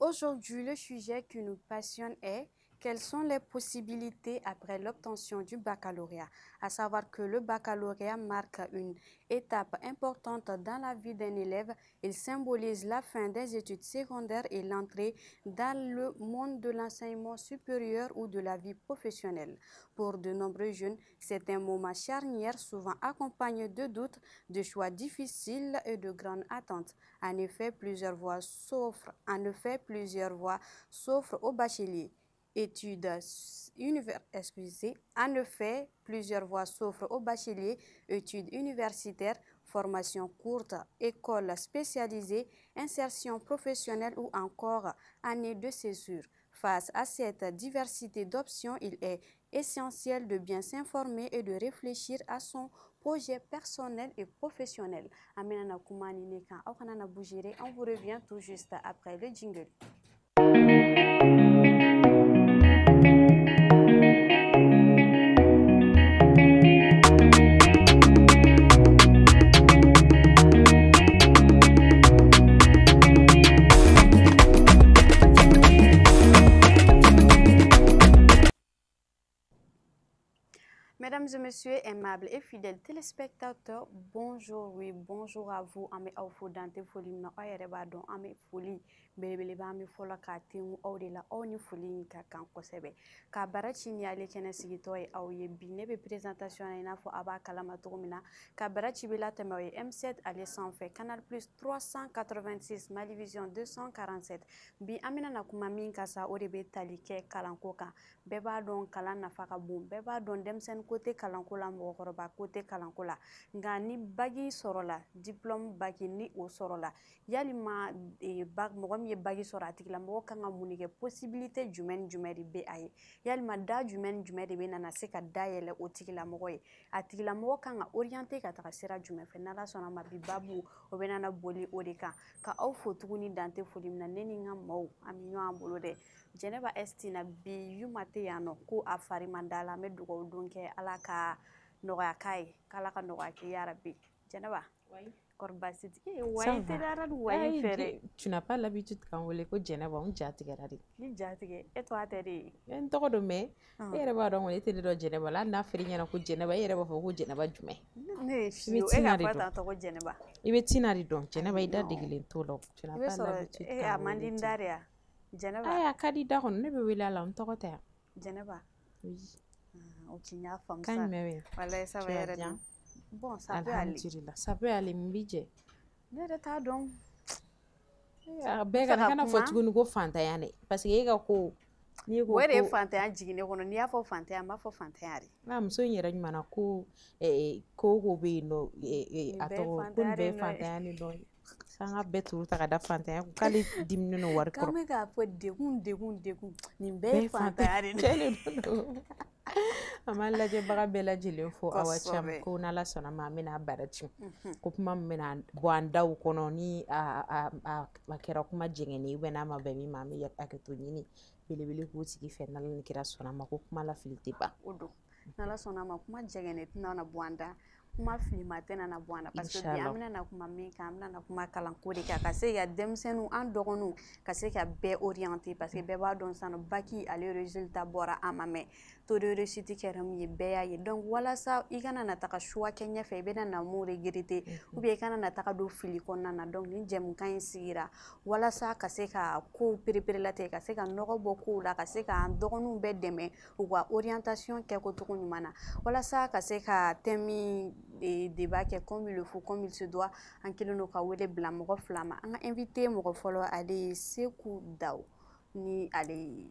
Aujourd'hui, le sujet qui nous passionne est quelles sont les possibilités après l'obtention du baccalauréat. À savoir que le baccalauréat marque une étape importante dans la vie d'un élève. Il symbolise la fin des études secondaires et l'entrée dans le monde de l'enseignement supérieur ou de la vie professionnelle. Pour de nombreux jeunes, c'est un moment charnière souvent accompagné de doutes, de choix difficiles et de grandes attentes. En effet, plusieurs voies s'offrent aux bacheliers. Études universitaires, formation courte, école spécialisée, insertion professionnelle ou encore année de césure. Face à cette diversité d'options, il est essentiel de bien s'informer et de réfléchir à son projet personnel et professionnel. On vous revient tout juste après le jingle. Mesdames et messieurs, aimables et fidèles téléspectateurs, bonjour, oui, bonjour à vous. Ame Aufo Dante Foli na oyereba don ame foli belebele ba ame fola ka tengu awdela awni foli ka kan kosebe. Ka barachi ni ale kene sigito e awye bine be présentation ina fo aba kalama togomina. Ka barachi bila teme M7 ale sanfé Canal Plus 386 Malivision 247. Bi amina na kuma min kasa o de be tali ke kalanko kan. Beba don kalan nafa ka bon, beba don demsen côté kalanko la mɔgɔkɔrɔba côté kalanko la nka ni bagi sɔrɔ la diplôme bagi ni o sɔrɔ la yalima mɔgɔ min ye bagi sɔrɔ a tigila mɔgɔ kan ka mun kɛ possibilité jumɛn de bɛ a ye yalima da jumɛn de bɛ nana se ka dayɛlɛ o tigila mɔgɔ ye a tigila mɔgɔ kan ka orienter ka taga sira jumɛn fɛ n'ala sɔnna ma bi babu o bɛ nana boli o de kan ka aw fo tuguni dante foli min na ne ni n ka maaw an bɛ ɲɔgɔn bolo dɛ Jɛnɛba Estina bi yuma tɛ yan nɔ ko a fari man d'a la an bɛ dugawu don kɛ ala ka nɔgɔya k'a ye k'ala ka nɔgɔya kɛ ya rabbi Jɛnɛba kɔri baasi tɛ wayi tɛ dara ni wayi fɛrɛ tu n'as pas l'habitude k'an wele ko Jɛnɛba n ja tigɛra de ni ja tigɛ e tɔgɔ tɛ de n tɔgɔ dɔn mais e yɛrɛ b'a dɔn kɔni e tɛ ne dɔn Jɛnɛba la hali n'a fɔr'i ɲɛna ko Jɛnɛba e yɛrɛ b'a fɔ ko Jɛnɛba jumɛn ne ye fiyewu e ka fɔ tan tɔgɔ Jɛnɛba i bɛ Tina de dɔn Jɛnɛba i da degelen t'o la tu n'as pas l'habitude k'an wele a man di n da de ya Jɛnɛba a ka di da kɔnɔ ne bɛ wele a la n tɔgɔ tɛ yan Jɛnɛba oui ok n y'a faamu kan jumɛn bɛ walayi ça va yɛrɛ de bon ça peut aller alhamdulillah ça peut aller mun b'i jɛ ne yɛrɛ t'a dɔn bɛɛ kana fɔ tuguni ko fantanya dɛ parce que e ka ko n'i ko o de ye fantanya jigin ne kɔnɔ n'i y'a fɔ fantanya n b'a fɔ fantanya de nka muso in yɛrɛ ɲuman na ko ko bɛ yen nɔ a tɔgɔ ko nin bɛɛ ye fantanya ni dɔn ye k'an ka bɛɛ turu ta ka da fantanya kun k'ale diminen don wari kɔrɔ k'an bɛ k'a fɔ degun nin bɛɛ ye fantanya de don an b'an lajɛbaga bɛɛ lajɛlen fo Awa Camu ko n'ala sɔnna ma an bɛna bara ci ko kuma min bɛna bɔ an daw kɔnɔ ni a kɛra kuma jɛngɛnen ye n'a ma bɛn min ma an bɛ hakɛto ɲini belebele k'u sigi fɛ n'ala ni kira sɔnna ma ko kuma la fili tɛ ban o don n'ala sɔnna ma kuma jɛngɛnen tɛna na bɔ an da kuma filima tɛna na bɔ an da parce que bi an bɛna na kuma min kan an bɛna na kuma kalanko de kan ka se ka denmisɛnninw an dɔgɔninw ka se ka bɛɛ orienter parce que bɛɛ b'a dɔn sisan nɔ baki ale résultat bɔra an ma mɛn taux de réussite kɛra min ye bɛɛ y'a ye donc walasa i kana na taga choix kɛ ɲɛfɛ i bɛna na mun regretter ou bien i kana na taga don fili kɔnɔna na donc ni jɛmukan in sigira walasa ka se ka kow pereperelatigɛ ka se ka nɔgɔ bɔ kow la ka se ka an dɔgɔninw bɛɛ dɛmɛ u ka orientation kɛcogo ɲuman na walasa ka se ka thème débat kɛ comme il le faut comme il se doit an kelen don ka wele bila mɔgɔ fila ma an ka invité mɔgɔ fɔlɔ ale ye Seku Dawu ni ale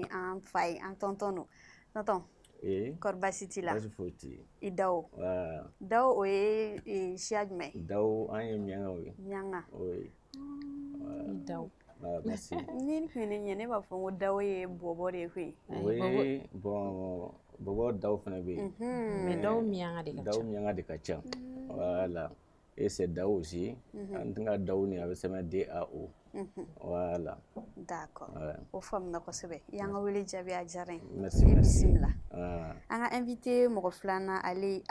an fa ye an tonton don tonton kɔri baasi t'i la i Dawu Dawu o ye siya jumɛn Dawu an ye miyankaw ye miyanka i Dawu merci ni kun ne ɲɛ ne b'a fɔ ko Dawu ye bɔbɔ de ye koyi bon bɔbɔ Dawu fana bɛ yen mais Dawu miyanka de ka ca voilà et c'est Dawu aussi an tɛ ka Dawu ni a bɛ sɛbɛn DAO voilà d'accord o faamuna kosɛbɛ i y'an ka wele jaabi a diyara n ye merci bisimila an ka invité mɔgɔ filanan ale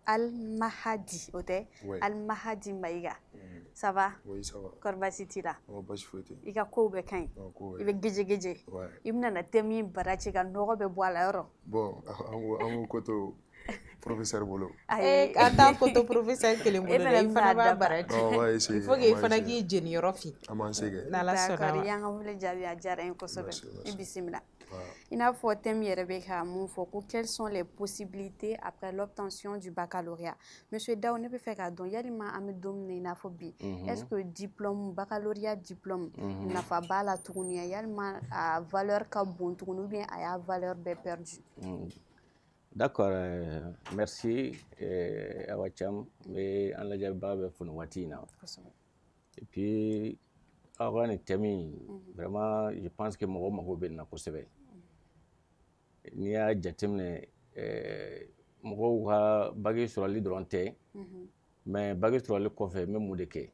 Al Mahadi o tɛ Al Mahadi Mayiga Ça va? Oui, ça va. Kɔri baasi t'i la? Baasi foyi tɛ. I ka kow bɛ ka ɲi? I bɛ geje-geje? I bɛna na thème in bara ci ka nɔgɔ bɛ bɔ a la yɔrɔ? Bon, an ko to professeur bolo. An t'a ko to professeur kelen bolo dɛ, i fana b'a bara ci. Il faut que i fana k'i jeni yɔrɔ fin. An b'an se kɛ. N'Ala sɔnna ma. D'accord, i y'an ka wele jaabi, a diyara n ye kosɛbɛ. I bisimila. I n'a fɔ thème yɛrɛ bɛ ka mun fɔ ko quelles sont les possibilités après l'obtention du baccalauréat. Monsieur Dawu, ne bɛ fɛ k'a dɔn yalima an bɛ don min na i n'a fɔ bi, est-ce que diplôme baccalauréat diplôme nafa b'a la tuguni yalima a valeur ka bon tuguni ou bien a y'a valeur bɛɛ perdu? D'accord, merci Awa Thiam, mais an lajɛbaga bɛ foni waati in na. Et puis awa ni thème vraiment je pense que mɔgɔ mago bɛ nin na kosɛbɛ. N'i y'a jateminɛ mɔgɔw ka bagi sɔrɔli dɔrɔn tɛ, mais bagi sɔrɔli kɔfɛ n bɛ mun de kɛ?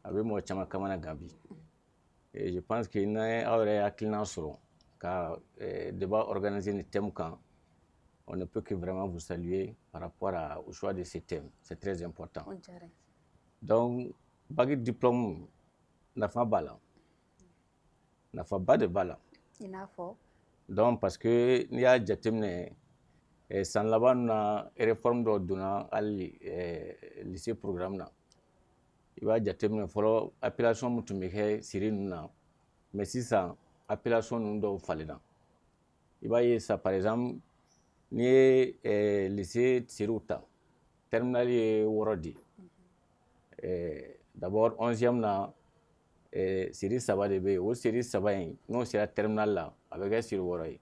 A bɛ mɔgɔ caman kamana gan bi. Et je pense que n'aw yɛrɛ hakilina sɔrɔ ka débat organiser ni thème kan, on ne peut que vraiment vous saluer par rapport au choix de ce thème. C'est très important. Donc, bagi diplôme nafa b'a la. Nafa ba de b'a la. I n'a fɔ? Donc, parce que n'i y'a jateminɛ san laban na réforme dɔ donna hali lycée programme na. I b'a jateminɛ fɔlɔ appellation min tun bɛ kɛ siri ninnu na, mais sisan appellation ninnu dɔw falenna. I b'a ye sa par exemple n'i ye lycée siriw ta, terminal ye 6 de ye. D'abord 11e na série 3 de bɛ yen, o série 3 in n'o sera terminal la a bɛ kɛ série 6 ye.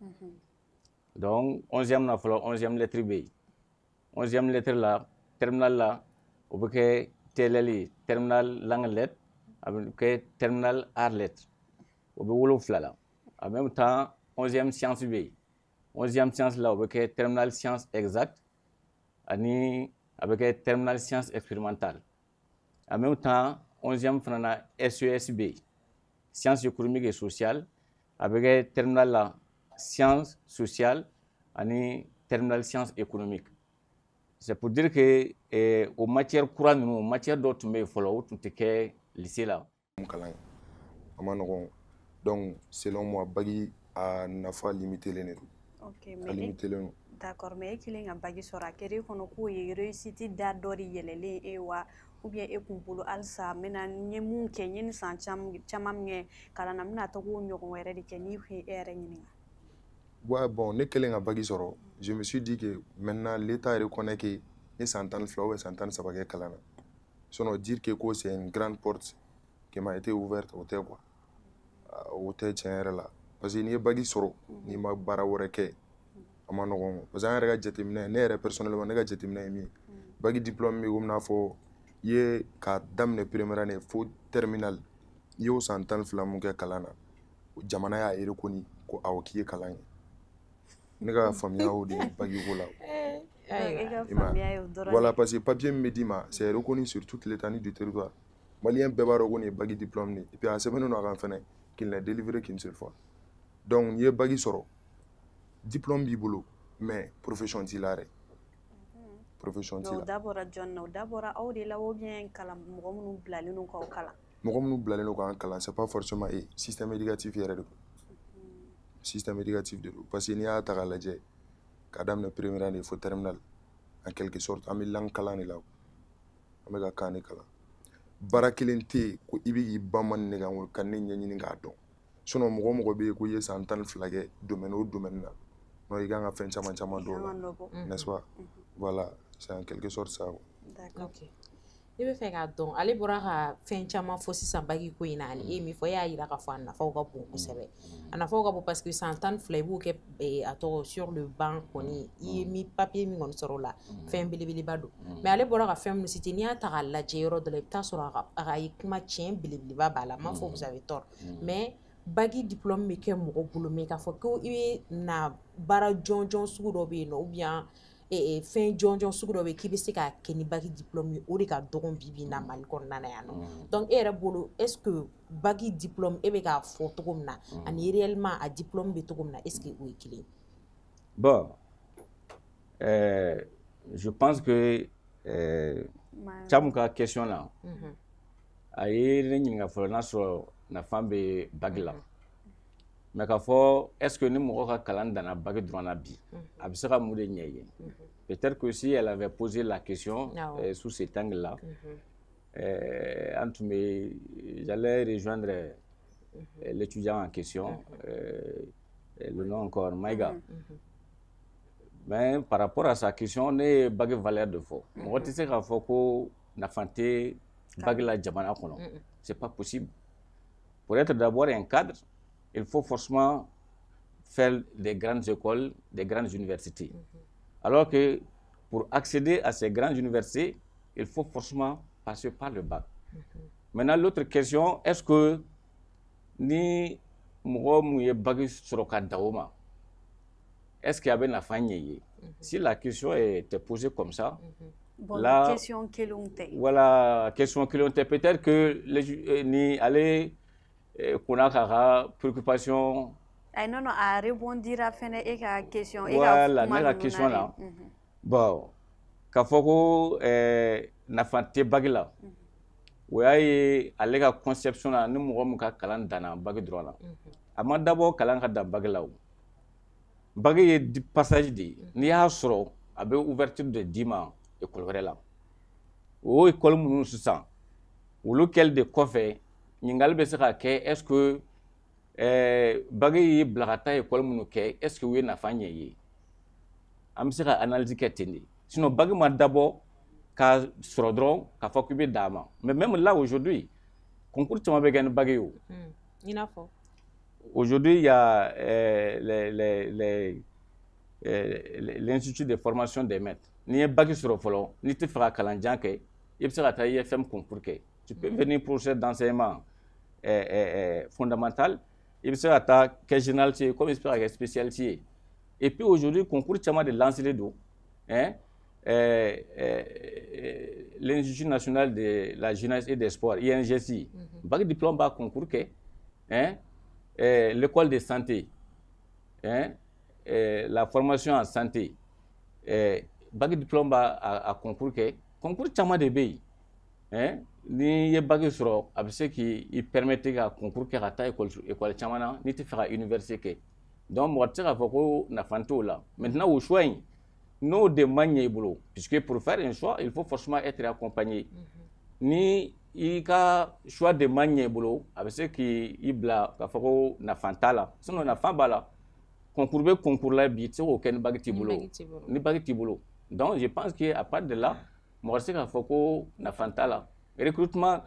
Donc 11e na fɔlɔ 11e lettre bɛ yen, 11e lettre la terminal la o bɛ kɛ TLL ye, terminal langue lettre, a bɛ kɛ terminal art lettre, o bɛ 7 la. En même temps 11e science bɛ yen, 11e science la o bɛ kɛ terminal science exact ani a bɛ kɛ terminal science expérimentale. En même temps 11e fana na SES bɛ yen, science économique et sociale, a bɛ kɛ terminal la science sociale ani terminal science économique. C'est pour dire que o matière kura ninnu, matière dɔ tun bɛ yen fɔlɔ o tun tɛ kɛ lycée la. Kalan a ma nɔgɔn, donc selon moi bagi a nafa limité len don. Ok, mais d'accord, mais e kelen ka bagi sɔrɔ a kɛra e kɔnɔ k'o ye réussite da dɔ de yɛlɛlen e wa ou bien e kun bolo halisa n bɛna n ye mun kɛ n ye ni san caman min kɛ kalan na n bɛna taa k'o ɲɔgɔn wɛrɛ de kɛ n'i kun ye e yɛrɛ ɲininka. Ouais, bon, ne kelen ka bagi sɔrɔ, je me suis dit que maintenant l'État reconnaît que ne san 12 ou san 13 kɛ kalan na. Sinon dire que c'est une grande porte qui m'a été ouverte o tɛ quoi. O tɛ tiɲɛ yɛrɛ la. Parce que n'i ye bagi sɔrɔ n'i ma baara wɛrɛ kɛ a ma nɔgɔn. Parce que an yɛrɛ ka jateminɛ, ne yɛrɛ personnellement ne ka jateminɛ ye min ye. Bagi diplôme bɛ komi n'a fɔ i ye k'a daminɛ première année fo terminal i y'o san 12 mun kɛ kalan na, jamana y'a reconnu ko awɔ k'i ye kalan kɛ. Ne ka faamuya o de ye bagi ko la. Voilà, parce que papier min bɛ d'i ma c'est reconnu sur toute l'étendue du territoire. Malien bɛɛ b'a dɔn ko nin ye bagi diplôme de ye. Et puis a sɛbɛnnen don a kan fɛnɛ qu'il n'est délivré qu'une seule fois. Donc n'i ye bagi sɔrɔ, diplôme b'i bolo mais profession t'i la dɛ. Profession t'i la. O da bɔra jɔn na? O da bɔra aw de la ou bien kalan mɔgɔ minnu bilalen don k'aw kalan? Mɔgɔ minnu bilalen don k'an kalan c'est pas forcément système éducatif yɛrɛ de don. Système éducatif de don. Parce que n'i y'a ta k'a lajɛ k'a daminɛ première année fo terminal en quelque sorte an bɛ langue kalan de la, an bɛ ka kan de kalan. Baara kelen tɛ yen ko i bɛ k'i ban ne kan ka ne ɲɛɲini k'a dɔn. Sinon mɔgɔ mɔgɔ bɛ yen ko i ye san 12 kɛ domaine o domaine na, non i kan ka fɛn caman caman dɔn o la, n'est-ce pas? Voilà, c'est en quelque sorte ça. D'accord. Ok. Ne bɛ fɛ k'a dɔn ale bɔra ka fɛn caman fɔ sisan bagi ko in na ani e min fɔ e y'a jira k'a fɔ a nafaw ka bon kosɛbɛ. A nafaw ka bon parce que san 12 i b'o kɛ a tɔgɔ sur le banc kɔni i ye mi papier min kɔni sɔrɔ o la fɛn belebeleba don. Mais ale bɔra ka fɛn min citer n'i y'a ta k'a lajɛ yɔrɔ dɔ la i bɛ taa sɔrɔ a ka kuma tiɲɛ belebeleba b'a la. M'a fɔ vous avez tort. Mais bagi diplôme bɛ kɛ mɔgɔ bolo mais k'a fɔ ko i bɛ na baara jɔnjɔn sugu dɔ bɛ yen nɔ ou bien fɛn jɔnjɔn sugu dɔ bɛ k'i bɛ se k'a kɛ ni bagi diplôme ye o de ka dɔgɔn bi na Mali kɔnɔna na yan nɔ. Donc e yɛrɛ bolo est-ce que bagi diplôme e bɛ k'a fɔ cogo min na ani réellement a diplôme bɛ cogo min na est-ce que o ye kelen ye? Bon, je pense que Thiam ka question là a ye ne ɲininka fɔlɔ n'a sɔrɔ nafa bɛ bac la mais k'a fɔ est ce que ni mɔgɔ ka kalan danna bac dɔrɔn na bi a bɛ se ka mun de ɲɛ i ye peut-être que si elle avait posé la question sous cet angle là j'allais rejoindre l'étudiant en question le nom encore Maïga. Mais par rapport à sa question, on est bague valeur de faux. Moi, tu sais qu'il faut que n'affanter bague la jamana kono. C'est pas possible. Pour être d'abord un cadre, il faut forcément faire des grandes écoles, des grandes universités. Alors que pour accéder à ces grandes universités, il faut forcément passer par le bac. Maintenant, l'autre question, est-ce que ni mɔgɔ mun ye bague sɔrɔ ka da o ma est-ce qu'il y avait nafa ɲɛ ye si la question était posée comme ça bon, là question kelenw tɛ voilà question kelenw tɛ peut-être que ni ale konna k'a ka préoccupation ay non non a rebondira fɛnɛ e ka question voilà ne ka question la bon k'a fɔ ko nafa tɛ bague la o y'a ye ale ka conception na ni mɔgɔ min ka kalan danna bague dɔrɔn na a ma dabɔ kalan ka dan bague la o bague ye passage de ye n'i y'a sɔrɔ a bɛ ouverture de d'i ma école wɛrɛ la o école minnu sisan olu kɛli de kɔfɛ ɲininkali bɛ se ka kɛ est ce que bague ye bila ka taa école minnu kɛ est ce que u ye nafa ɲɛ i ye an bɛ se ka analyse kɛ ten de sinon bague ma dabɔ ka sɔrɔ dɔrɔn k'a fɔ k'i bɛ d'a ma mais même là aujourd'hui concours caman bɛ kɛ ni bague ye o i n'a fɔ aujourd'hui il y a l'institut de formation des maîtres n'i ye bague sɔrɔ fɔlɔ n'i tɛ fɛ ka kalanjan kɛ i bɛ se ka taa IFM concours kɛ tu peux venir professeur d'enseignement fondamental i bɛ se ka taa kɛ généralité comme i bɛ se ka kɛ spécialité ye et puis aujourd'hui concours caman de lancelen don l'Institut national de la jeunesse et des sports, INGSI, bague diplôme bas concours que, l'école de santé, la formation en santé, bague diplôme bas à concours que, concours chama de pays, ni ye bague soro, abse qui permettait à concours que rata école chamana, ni te fera université que, donc moi tu sais faut na fanto là, maintenant au choix nos demandes bolo puisque pour faire un choix il faut forcément être accompagné ni i ka choix de manier bolo avec ce qui ibla ka fako na fantala sinon na fambala concours la bi c'est aucun bague bolo ni bague bolo donc je pense que à part de là moi c'est ka fako na fantala recrutement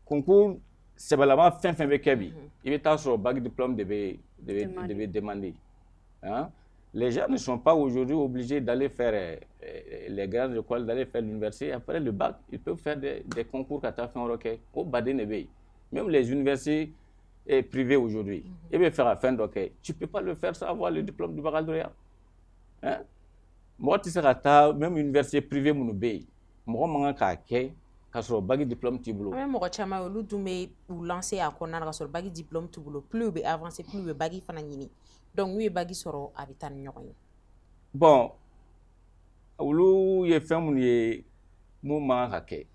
concours c'est vraiment fin be kebi il est à sur bague diplôme devait demander hein. Les gens ne sont pas aujourd'hui obligés d'aller faire les grandes écoles, d'aller faire l'université. Après le bac, ils peuvent faire des concours quand tu as fait un requet. Au Badé-Nébé. Même les universités privées aujourd'hui, ils veulent faire un fin de requet. Tu ne peux pas le faire sans avoir le diplôme du baccalauréat. Hein? Moi, tu sais, même université privée, mon obéi. Moi, je suis ka sɔrɔ bague diplôme t'i bolo. Même mɔgɔ caman olu dun bɛ u lancer a kɔnɔna na ka sɔrɔ bague diplôme t'u bolo plus u bɛ avancer plus u bɛ bague fana ɲini donc n'u ye bague sɔrɔ a bɛ taa ni ɲɔgɔn ye. Bon olu ye fɛn minnu ye mun man kan ka kɛ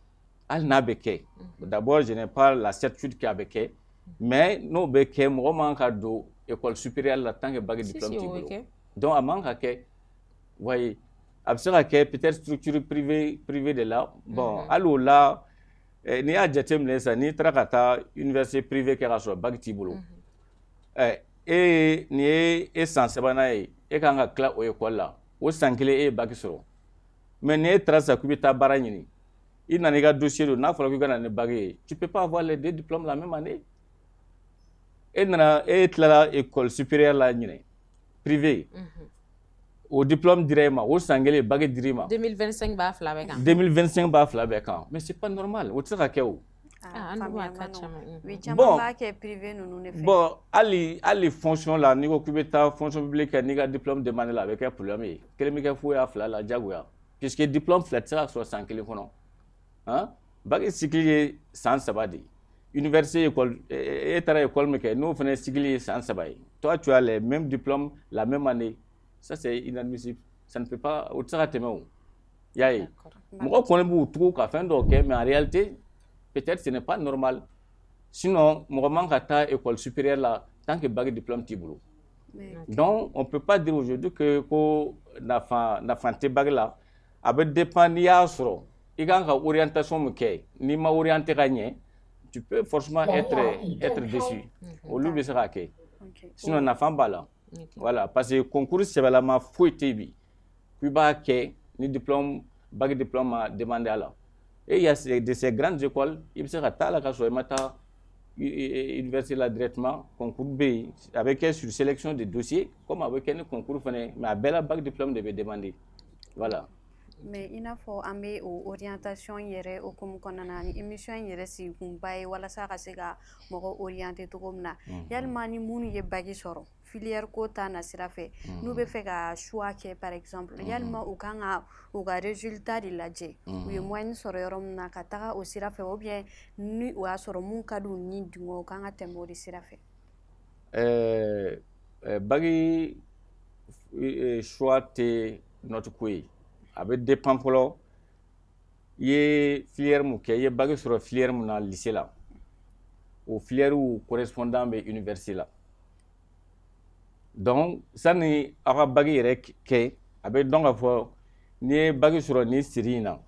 hali n'a bɛ kɛ d'abord je n'ai pas la certitude k'a bɛ kɛ mais n'o bɛ kɛ mɔgɔ man ka don école supérieure la tant que bague diplôme t'i bolo donc a man ka kɛ voyez. A bɛ se ka kɛ peut-être structure privée de la bon hali o la n'i y'a jateminɛ sisan n'i taara ka taa université privée kɛ ka sɔrɔ bague t'i bolo nin ye e san sabanan ye e kan ka tila o école la o san kelen e ye bague sɔrɔ mais ni e taara sisan k'i bɛ taa baara ɲini i nana i ka dossier don n'a fɔra k'i ka na ni bague ye tu peux pas avoir les deux diplômes la même année e tilala école supérieure la ɲinɛ privée au diplôme direct au sanglé bague dirima 2025 b'a fila bɛɛ kan 2025 b'a fila bɛɛ kan mais c'est pas normal o tɛ se ka kɛ o bon ali fonction la n'i ko k'i bɛ taa fonction publique kɛ n'i ka diplôme demandé la a bɛ kɛ problème ye kelen bɛ kɛ foyi a fila la jagoya puisque diplôme fila tɛ se ka sɔrɔ san kelen kɔnɔ hein bague cycle ye san 3 de université école e taara école min kɛ n'o fana cycle ye san 3 ye toi tu as les mêmes diplômes la même année. Ça, c'est inadmissible. Ça ne peut pas... Il y a mɔgɔ kɔni b'u tugu ka fɛn dɔw kɛ mais en réalité peut-être ce n'est pas normal. Sinon, mɔgɔ man ka taa école supérieure là tant que bac diplôme t'i bolo. Donc, on ne peut pas dire aujourd'hui que nafa tɛ bac la, a bɛ dépend n'i y'a sɔrɔ, i kan ka orientation min kɛ, n'i ma orienté ka ɲɛ, tu peux forcément être déçu. Olu bɛ se k'a kɛ. Sinon, nafa b'a la. Voilà, parce que concours sɛbɛlama foyi tɛ bi. K'i b'a kɛ ni diplôme, bac diplôme ma demandé à la. Et il y a de ces grandes écoles, il bɛ se ka taa la ka sɔrɔ i ma taa université là directement, concours B, avec sur sélection de dossiers, comme avec un concours, mais à bel bac diplôme devait demander. Voilà. Mais il faut amener orientation yere au comme konana ni émission yere si kumbai wala sa ka se ka mogo orienté to comme na yalma ni munu ye bagi soro filière ko ta na sira fe nu be fe ka choix ke par exemple yalma u kan u ga résultat di laje u ye moyen soro yorom na ka taga o sira fe ou bien ni u a soro mun kadu ni dingo kan ka tembo di sira fe bagi choix te notre quoi avec des pamphlets, il y a filière qui est bagué sur filière dans lycée là, ou filière ou correspondant à l'université là. Donc ça n'est pas bagué que avec donc à fois ni bagué sur ni série là,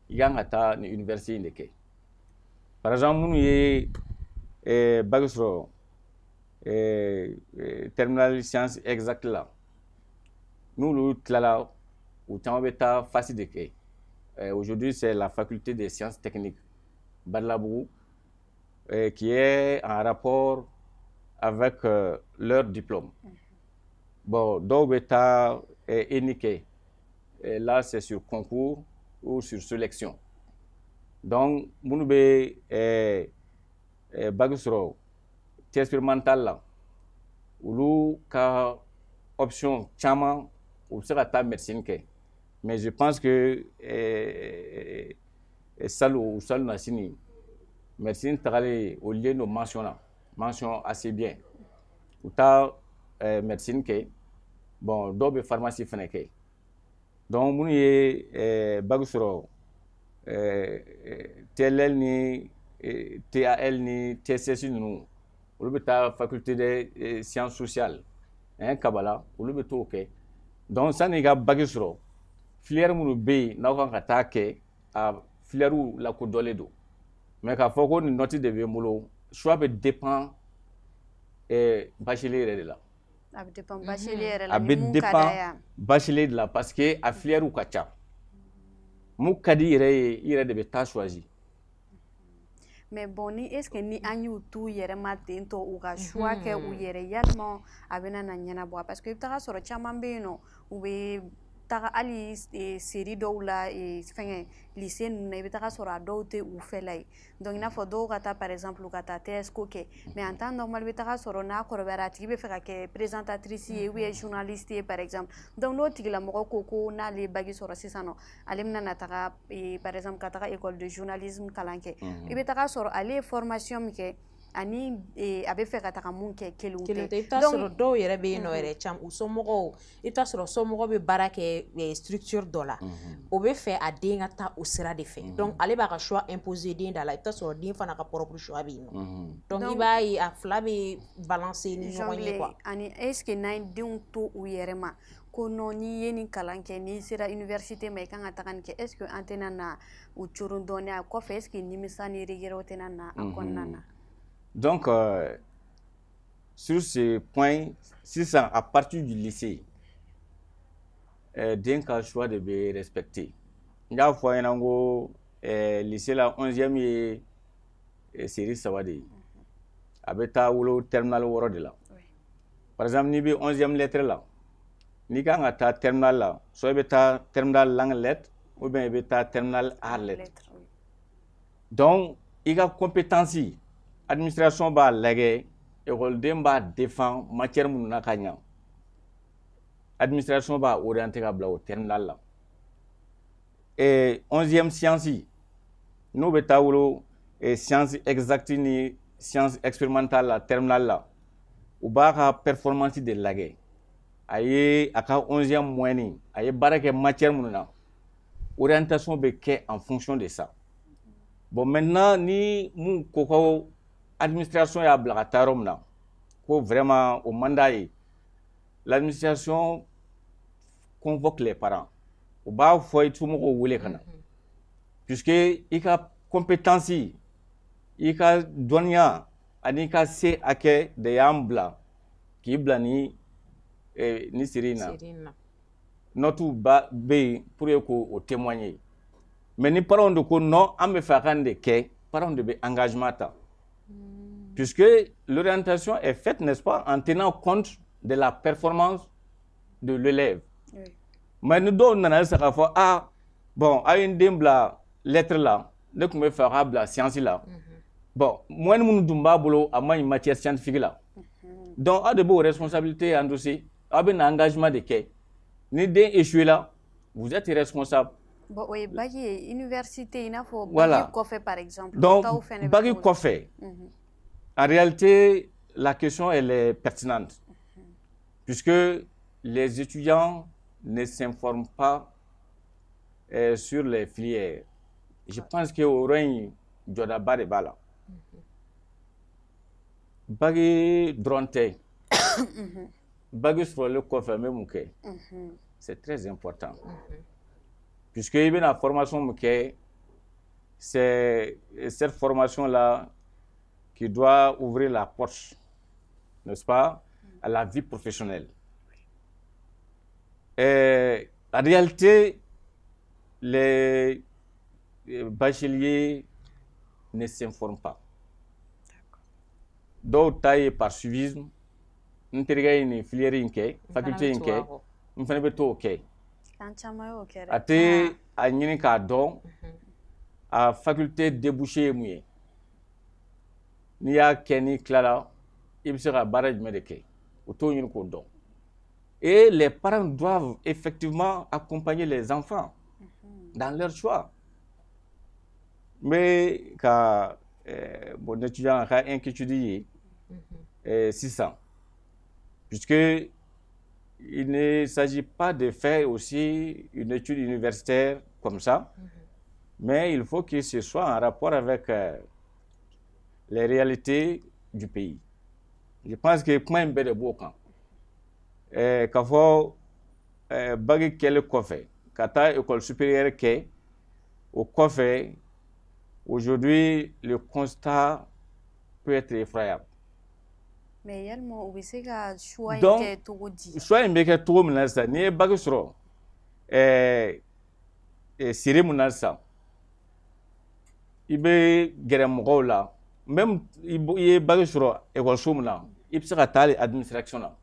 il y a un tas ni université ne que. Par exemple nous y est bagué sur terminal sciences exact là, nous le là. Ou facile de créer. Aujourd'hui, c'est la faculté des sciences techniques, Badlabou, qui est en rapport avec leur diplôme. Bon, donc, l'État est indiqué. Là, c'est sur concours ou sur sélection. Donc, nous avons bagisro expérimental là, ou l'option option chama ou sera médecine. Mais je pense que Salou Nassini, médecine travaille au lieu de mention assez bien. Ou ta médecine que bon, d'autres pharmacie fenêtre. Donc, nous y bagsoro TLL ni TAL ni TSS nous. Ou le ta faculté de sciences sociales, hein, Kabbalah, ou le tout ok. Donc, ça n'est pas bagsoro. Filière munu be na kan ka taa kɛ a filière la ko dɔlen don mais k'a fɔ ko ni note de bɛ n bolo choix bɛ dépend bachelier yɛrɛ de la a bɛ dépend bachelier yɛrɛ la a bɛ dépend bachelier de la parce que a filière ka ca mun ka di yɛrɛ ye i yɛrɛ de bɛ taa choisir mais bon ni est-ce que ni an y'u t'u yɛrɛ ma ten tɔ u ka choix kɛ u yɛrɛ yalima a bɛna na ɲɛnabɔ parce que i bɛ taga sɔrɔ caman bɛ yen nɔ u bɛ taga ali série dɔw la fɛngɛ lycée ninnu na i bɛ taga sɔrɔ a dɔw tɛ u fɛla ye donc i n'a fɔ dɔw ka taa par exemple ka taa TSCO kɛ mais en temps normal i bɛ taga sɔrɔ n'a kɔrɔbayara a tigi bɛ fɛ ka kɛ présentatrice ye ou bien journaliste ye par exemple donc n'o tigilamɔgɔ ko n'ale ye bagi sɔrɔ sisan nɔ ale bɛna na taga par exemple ka taga école de journalisme kalan kɛ i bɛ taga sɔrɔ ale ye formation min kɛ ani a bɛ fɛ ka taga mun kɛ kelenw tɛ i bɛ taa sɔrɔ dɔw yɛrɛ bɛ yen nɔ yɛrɛ caman u somɔgɔw i bɛ taa sɔrɔ somɔgɔw bɛ baara kɛ structure dɔ la o bɛ fɛ a den ka taa o sira de fɛ donc ale b'a ka choix imposer den da la i bɛ taa sɔrɔ den fana ka propre choix bɛ yen nɔ donc i b'a ye a fila bɛ balancer ni ɲɔgɔn ye quoi ani est-ce que n'an ye denw to u yɛrɛ ma ko non n'i ye nin kalan kɛ n'i sera université ma i kan ka taga nin kɛ est-ce que an tɛna na u coron dɔɔnin a kɔfɛ est-ce que nimisa ni regret tɛna na a kɔnɔna na. Donc, sur ce point, si ça, à partir du lycée, d'un cas choix de bien respecter. Il y a un lycée là, 11e série Sawadi. Abeta ou terminal woro de là. Par exemple, ni bi 11e lettre là. Ni quand ta terminal là, soit beta terminal langue lettre ou bien beta terminal art lettre. Donc, il y a compétence. Administration b'a lagé, école b'a défend matière mun na kanya. Administration b'a orienté ka bla au terminal là. Et 11e science, nous beta wolo science exacte ni science expérimentale la terminal là. Ou b'a ka performance de lagé. Aye aka 11e moyenne, aye barake matière mun na. Orientation be ke en fonction de ça. Bon, maintenant, ni mon coco administration est à Blagatarom, vraiment au mandat, l'administration convoque les parents. Au bas, il faut être tout le monde. Puisque il y a compétence, il y a douania, il y a se ake de yambla, qui blani ni sirina. Notre ba be pour au témoigner. Mais ni parents de ko non, on me fait de que parents de engagement. Puisque l'orientation est faite, n'est-ce pas, en tenant compte de la performance de l'élève. Oui. Mais nous donnons ah, bon, à une dembla lettre là, ne me fera la science là. Bon, moi, nous dumba bolo à moi une matière scientifique là. Donc, à de beaux responsabilités en dossier, à un engagement de quai. Ni d'un échoué là, vous êtes responsable. Bon, oui, bagi université, il faut voilà. Bagi Kofé par exemple. Donc, Bagi Kofé. En réalité, la question elle est pertinente. Puisque les étudiants ne s'informent pas sur les filières. Je pense qu'il y aurait une Jodaba de Bala. Bagi Dronte. Bagi sur le coffre même. C'est très important. Puisque il y a une formation, c'est cette formation-là qui doit ouvrir la porte, n'est-ce pas, à la vie professionnelle. Et en réalité, les bacheliers ne s'informent pas. D'autres taillent par suivisme, nous avons une filière, une faculté, nous avons tout. Ate a ɲini k'a dɔn a faculté débouché ye mun ye n'i y'a kɛ n'i tilala i bɛ se ka baara jumɛn de kɛ o t'o ɲini k'o dɔn et les parents doivent effectivement accompagner les enfants dans leur choix mais ka bon étudiant ka inquiétude ye sisan puisque il ne s'agit pas de faire aussi une étude universitaire comme ça, mais il faut que ce soit en rapport avec les réalités du pays. Je pense que comment il de beaucoup quand faut baguer quel coffre, quand école supérieure qu'est au coffre, aujourd'hui le constat peut être effroyable. Mais également, on sait que choix est tout dit. Choix est tout dit. Ça n'est pas que sur Syrie Mounassa. Il be guerre là. Même il est basé sur école soumna. Il sera allé administration là.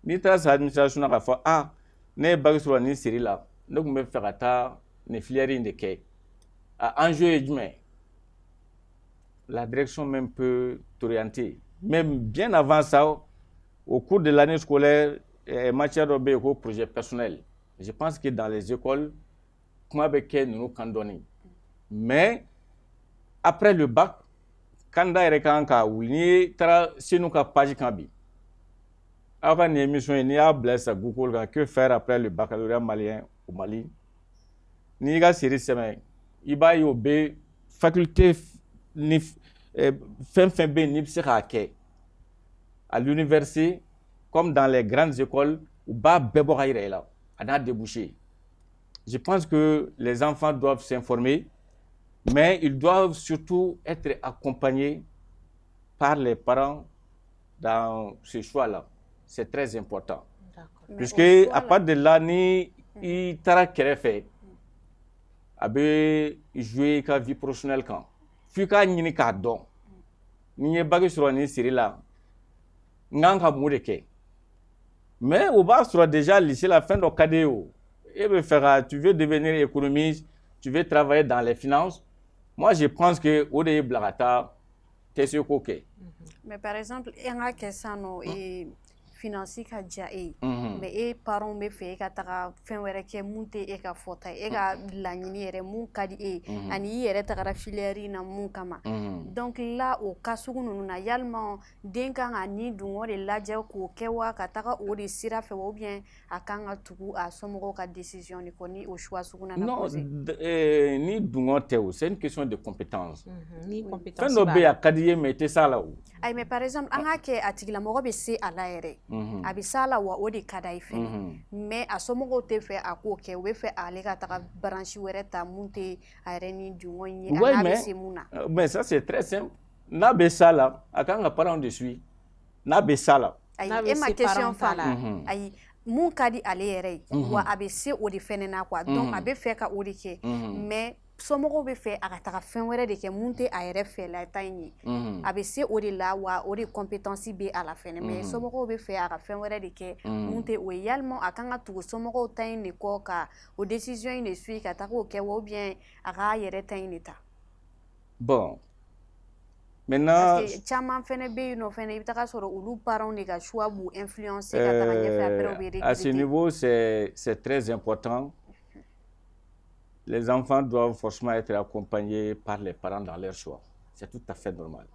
Ni tas administration là fois ah n'est basé sur ni Syrie là. Donc me faire ta ne filière de quai. À enjeu demain. La direction même peut t'orienter. Même bien avant ça, au cours de l'année scolaire, matière de projet personnel. Je pense que dans les écoles, comment nous nous. Mais après le bac, quand on a eu une page Kambi, avant une émission, il y a blessé Google, que faire après le baccalauréat malien au Mali. Il y a une série de il y a une faculté à l'université, comme dans les grandes écoles, où bas béboraïre là, a débouché. Je pense que les enfants doivent s'informer, mais ils doivent surtout être accompagnés par les parents dans ce choix-là. C'est très important. Puisque à part de là, ni il tara fait, abe jouer ka vie professionnelle quand. Fuka nyini ka don. Ni bagay sur ni série là. Nganka moureke. Mais au bas sera déjà lycée la fin de KDO. Et tu veux devenir économiste, tu veux travailler dans les finances. Moi je pense que au début blagata t'es sûr qu'ok. Mais par exemple, il y a question et finance ka ja mais e parents be fe ka taga fen wɛrɛ kɛ mun tɛ e ka fɔta ye e ka laɲini yɛrɛ mun ka di e ani i yɛrɛ tagara filière na mun kama donc là o cas sugu ninnu na yalima den kan ka ni dungo de lajɛ k'o kɛ wa ka taga o de sira fɛ ou bien a kan ka tugu a somɔgɔw ka décision de kɔ ni o choix sugu nana posé. Non, ni dungo tɛ o, c'est une question de compétence. Fɛn dɔ bɛ yen a ka di ye mais i tɛ s'a la o. Ayi mais par exemple an k'a kɛ a tigilamɔgɔ bɛ se a la yɛrɛ a bɛ s'a la wa o de ka d'a ye fɛnɛ mais a somɔgɔw tɛ fɛ a k'o kɛ u bɛ fɛ ale ka taga branche wɛrɛ ta mun tɛ a yɛrɛ ni dungo in ye a n'a bɛ se mun na. Mais ça c'est très simple. N'a bɛ s'a la a kan ka parents de suivre. N'a bɛ s'a la. Ayi e ma question faamu ayi mun ka di ale yɛrɛ ye wa a bɛ se o de fɛnɛ na quoi donc a bɛ fɛ ka o de kɛ mais somɔgɔw bɛ fɛ a ka taga fɛn wɛrɛ de kɛ mun tɛ a yɛrɛ fɛla ta in ye a bɛ se o de la wa o de compétence bɛ a la fɛnɛ mais somɔgɔw bɛ fɛ a ka fɛn wɛrɛ de kɛ mun tɛ o ye yalima a kan ka tugu somɔgɔw ta in de kɔ ka o décision in de suit ka taga o kɛ wa ou bien a ka yɛrɛ ta in de ta. Bon. Maintenant, parce que caman fɛnɛ bɛ yen nɔ fɛnɛ i bɛ taga sɔrɔ olu parents de ka choix b'u influencer ka taga ɲɛfɛ après u bɛ regretter. À ce niveau, c'est très important. Les enfants doivent forcément être accompagnés par les parents dans leur choix. C'est tout à fait normal.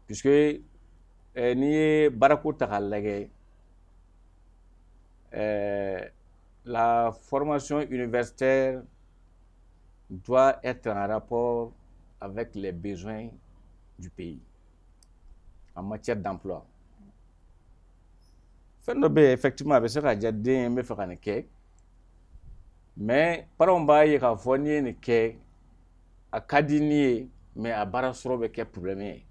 Puisque n'i ye baarako ta k'a lajɛ, la formation universitaire doit être en rapport avec les besoins du pays en matière d'emploi. Fɛn dɔ bɛ yen effectivement a bɛ se ka diya den ye n bɛ fɛ ka nin kɛ mais parents b'a ye k'a fɔ n'i ye nin kɛ a ka di n'i ye mais a baara sɔrɔ bɛ kɛ problème ye.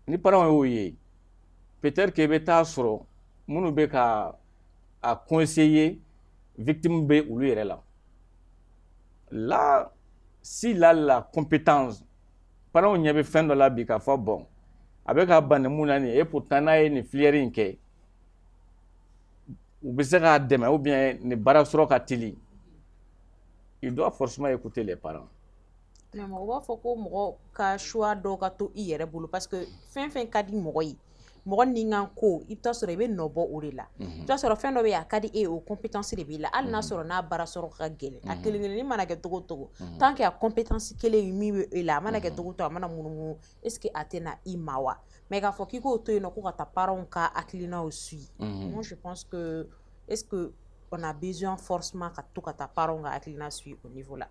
Ni parents y'o ye peut-être que i bɛ taa sɔrɔ minnu bɛ ka a conseiller victime bɛ olu yɛrɛ la. Là, s'il a la compétence, parents ɲɛ bɛ fɛn dɔ la bi k'a fɔ bon a bɛ ka ban nin mun na nin et pourtant n'a ye nin filière in kɛ u bɛ se k'a dɛmɛ ou bien nin baara sɔrɔ ka teli. Il doit forcément écouter les parents. Mais mɔgɔ b'a fɔ ko mɔgɔ ka choix dɔw ka to i yɛrɛ bolo parce que fɛn fɛn ka di mɔgɔ ye mɔgɔ ni ŋan ko i bɛ taa sɔrɔ i bɛ nɔ bɔ o de la i bɛ taa sɔrɔ fɛn dɔ bɛ yen a ka di e o compétence de b'i la hali n'a sɔrɔ n'a baara sɔrɔ ka gɛlɛn a kelen kelennin mana kɛ togo togo tant que a compétence kelen min bɛ e la a mana kɛ togo togo a mana munumunu est ce que a tɛ na i ma wa mais k'a fɔ k'i k'o to yen nɔ ko ka taa parents ka hakilinaw suit moi je pense que est ce que on a besoin forcément ka to ka taa parents ka hakilina suit au niveau là.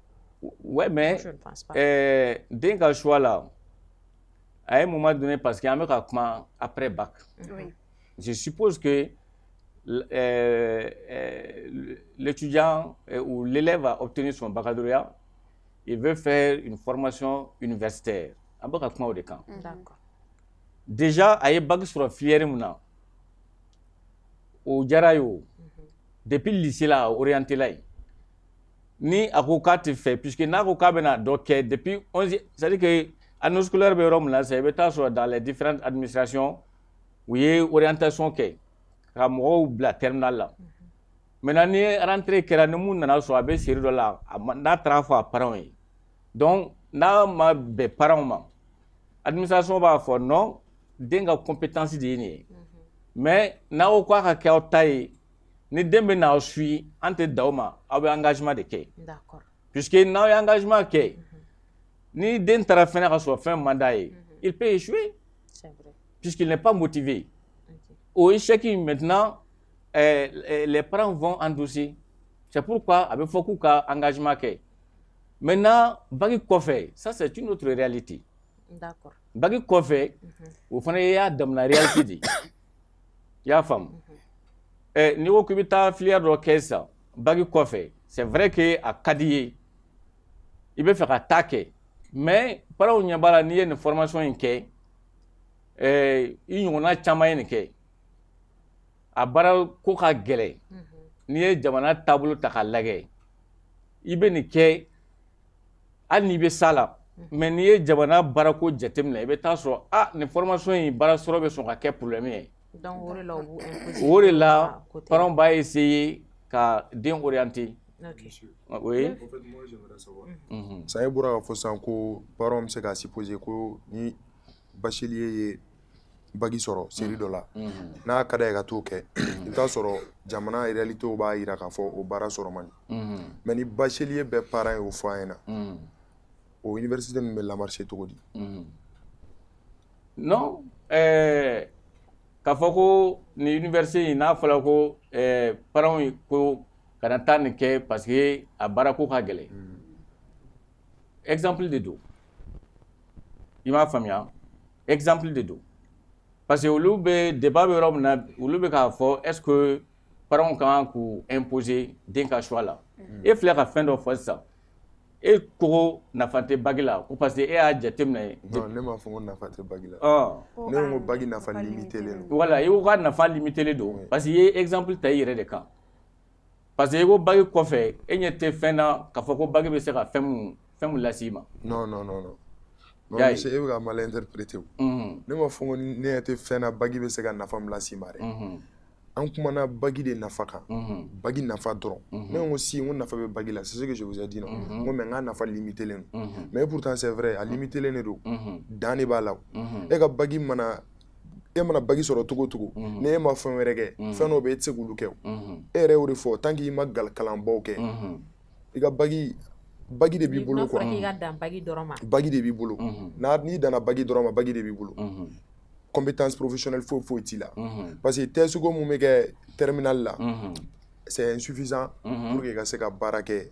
Ouais, mais den ka choix là à un moment donné parce qu'il y a un mec après bac. Je suppose que l'étudiant ou l'élève a obtenu son baccalauréat, il veut faire une formation universitaire. D'accord. Déjà, à un bac sur la filière, au Djarayo, depuis le lycée là, orienté là, ni avocat te fait, puisque n'avocat bena donc depuis 11, c'est-à-dire que année scolaire be rom là, c'est dans les différentes administrations où il y a orientation ke ka mo bla terminal là. Maintenant ni rentrée que la nous na so abe série de là, na trafa parents yi. Donc na ma be parents ma. Administration ba fo non denga compétence de ni. Mais na o kwa ka ka taille ni dembe na suit ante dauma abe engagement de ke. D'accord. Puisque na engagement ke ni den tara fena ka so fin mandat il peut échouer. C'est vrai. Puisqu'il n'est pas motivé. Au échec maintenant les parents vont endosser. C'est pourquoi avec beaucoup ka engagement ke. Maintenant bagi kofe, ça c'est une autre réalité. D'accord. Bagi kofe au fana ya dam na réalité di. Ya femme. Ni ko bi ta filière do kessa bagi kofe, c'est vrai que a kadiye il veut faire attaquer mais para o nyabala ni une formation in ke i ɲɔgɔnna caman ye nin kɛ a baara ko ka gɛlɛn n'i ye jamana taabolo ta k'a lajɛ i bɛ nin kɛ hali n'i bɛ s'a la mais n'i ye jamana baarako jateminɛ i bɛ taa sɔrɔ nin formation in baara sɔrɔ bɛ sɔn ka kɛ problème ye. Donc o de la parents b'a essayer ka den orienter. Oui. En fait, moi, j'aimerais savoir. Ça y est, bora fo san ko parents bɛ se ka supposer ko ni bachelier ye bagi sɔrɔ série dɔ la n'a ka d'a ye ka t'o kɛ i bɛ taa sɔrɔ jamana réalité b'a yira k'a fɔ o baara sɔrɔ man di mais ni bachelier bɛɛ parent y'o fɔ an ɲɛna o université ninnu bɛ lamarcher cogo di non k'a fɔ ko ni université in n'a fɔra ko parents yi ko kana taa nin kɛ parce que a baara ko ka gɛlɛn exemple de don i m'a faamuya exemple de don parce que olu bɛ débat bɛ yɔrɔ min na olu bɛ k'a fɔ est ce que parents ka kan k'u imposer den ka choix la e filɛ ka fɛn dɔ fɔ sisan e ko nafa tɛ bagi la ko parce que e y'a jateminɛ non ne m'a fɔ ko nafa tɛ bagi la ne ko bagi nafa limité len don voilà i ko ka nafa limité len don parce que i ye exemple ta i yɛrɛ de kan parce que i ko bagi kɔfɛ e ɲɛ tɛ fɛn na k'a fɔ ko bagi bɛ se ka fɛn mun lase i ma non monsieur e bɛ ka mal interpréter ne m'a fɔ ko ne ɲɛ tɛ fɛn na bagi bɛ se ka nafa min lase i ma dɛ an kumana bagi de nafa kan bagi nafa dɔrɔn ne ko si n ko nafa bɛ bagi la c'est ce que je vous ai dit non n ko mais n ka nafa limité len don mais pourtant c'est vrai a limité len de don dan de b'a la e ka bagi mana e mana bagi sɔrɔ cogo cogo ni e ma fɛn wɛrɛ kɛ fɛn dɔw bɛ e tɛ se k'olu kɛ e yɛrɛ y'o de fɔ tant que i ma kalanbaw kɛ i ka bagi de b'i bolo quoi bagi de b'i bolo n'i danna bagi dɔrɔn ma bagi de b'i bolo compétence professionnelle foyi t'i la parce que tɛsugo mun bɛ kɛ terminal la c'est insuffisant pour que i ka se ka baara kɛ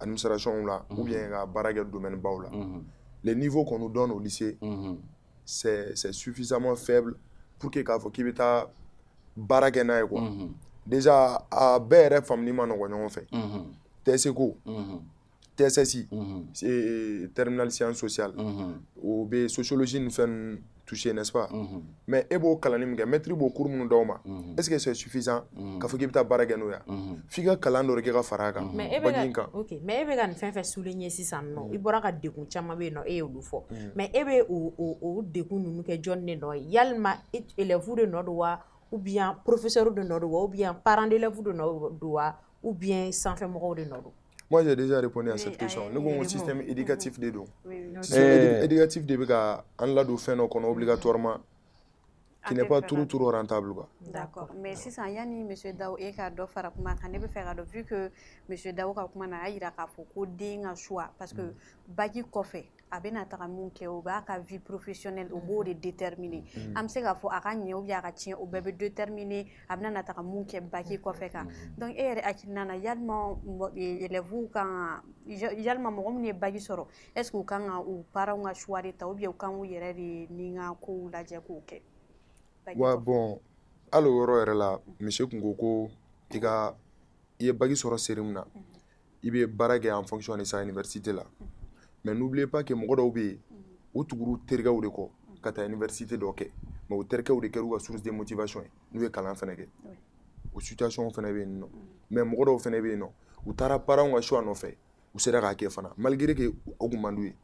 administration la ou bien ka baara kɛ domaine baw la les niveaux qu'on nous donne au lycée c'est suffisamment faible pour que k'a fɔ k'i bɛ taa baara kɛ n'a ye quoi déjà a bɛɛ yɛrɛ faamuni ma nɔgɔ ɲɔgɔn fɛ TSECO TSSI terminal sciences sociales o bɛ sociologie ni fɛn touché n'est-ce pas mais e b'o kalanni min kɛ maître b'o cours minnu d'aw ma est ce que c'est suffisant k'a fɔ k'i bɛ taa baara kɛ n'o ye f'i ka kalan dɔ de kɛ ka fara a kan bagi in kan mais e bɛ ka nin fɛn fɛn souligner sisan nɔ i bɔra ka degun caman bɛ yen nɔ e y'olu fɔ mais e bɛ o degun ninnu kɛ jɔnni de nɔ ye yalima élèves de nɔ don wa ou bien professeur de nɔ don wa ou bien parents d'élèves de nɔ don wa ou bien sanfɛmɔgɔw de nɔ don. Moi, j'ai déjà répondu à cette question. Nous avons un système éducatif de dos. Le système éducatif de bika en la do fait obligatoirement qui n'est pas trop rentable. D'accord. Mais si ça yani monsieur Daou e ka do fara kuma kan ne be faire do vu que monsieur Daou ka kuma na ayira ka fo ko den ka choix parce que bagi kofé a bena taga mun kɛ o b'a ka vie professionnelle o b'o de déterminer an bɛ se k'a fɔ a ka ɲɛ ou bien a ka tiɲɛ o bɛɛ bɛ déterminer a bɛna na taga mun kɛ baki kɔfɛ kan donc e yɛrɛ hakilina na yalima élèves kan yalima mɔgɔ minnu ye baki sɔrɔ est ce que u kan ka u parents ka choix de ta ou bien u kan k'u yɛrɛ de ni ka kow lajɛ k'o kɛ. Wa bon hali o yɔrɔ yɛrɛ la monsieur kun ko i ye baki sɔrɔ série min na i bɛ baara kɛ en fonction de sa université la. Mais n'oubliez pas que mɔgɔ dɔw bɛ yen o tuguru terikɛw de kɔ ka taa université dɔ kɛ mais o terikɛw de kɛra u ka source de motivation ye n'u ye kalan fana kɛ o situation fana bɛ yen nɔ mais mɔgɔ dɔw fana bɛ yen nɔ u taara parents ka choix nɔfɛ u sera k'a kɛ fana malgré que o kun man d'u ye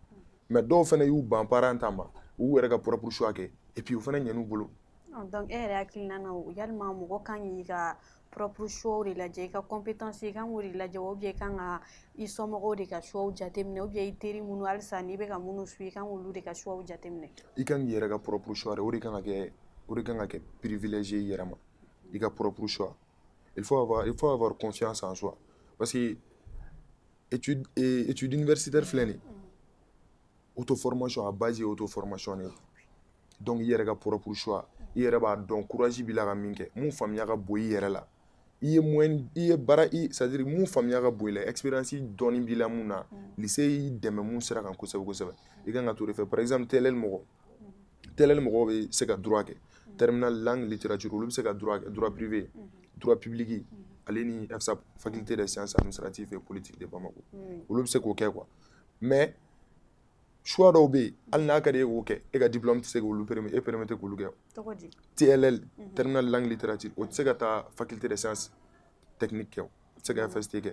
mais dɔw fana y'u ban parents ta ma u yɛrɛ ka propre choix kɛ et puis u fana ɲɛn'u bolo. Donc e yɛrɛ hakilina na yalima mɔgɔ kan k'i ka propre choix de lajɛ i ka compétence i kan k'o de lajɛ ou bien i kan ka i somɔgɔw de ka choix jateminɛ ou bien i teri minnu halisa n'i bɛ ka minnu suit i kan k'olu de ka choix jateminɛ. I kan k'i yɛrɛ ka propre choix de o de kan ka kɛ privilégié i yɛrɛ ma i ka propre choix il faut avoir confiance en soi parce que étude universitaire filɛ nin ye auto formation a base ye auto formation de donc i yɛrɛ ka propre choix i yɛrɛ b'a dɔn courage b'i la ka min kɛ mun faamuya ka bon i yɛrɛ la c'est-à-dire mun faamuya ka bon i la expérience dɔɔni b'i la mun na lycée y'i dɛmɛ mun sira kan kosɛbɛ i kan ka t'o de fɛ par exemple TLL mɔgɔw bɛ se ka droit kɛ terminal langue littérature olu bɛ se ka droit kɛ droit privé droit public ale ni FSAP faculté des sciences administratives et politiques de Bamako olu bɛ se k'o kɛ quoi mais choix dɔw bɛ yen hali n'a ka di e k'o kɛ e ka diplôme tɛ se k'olu permettre k'olu kɛ TLL terminal langue littérature o tɛ se ka taa faculté des sciences techniques kɛ o tɛ se ka FST kɛ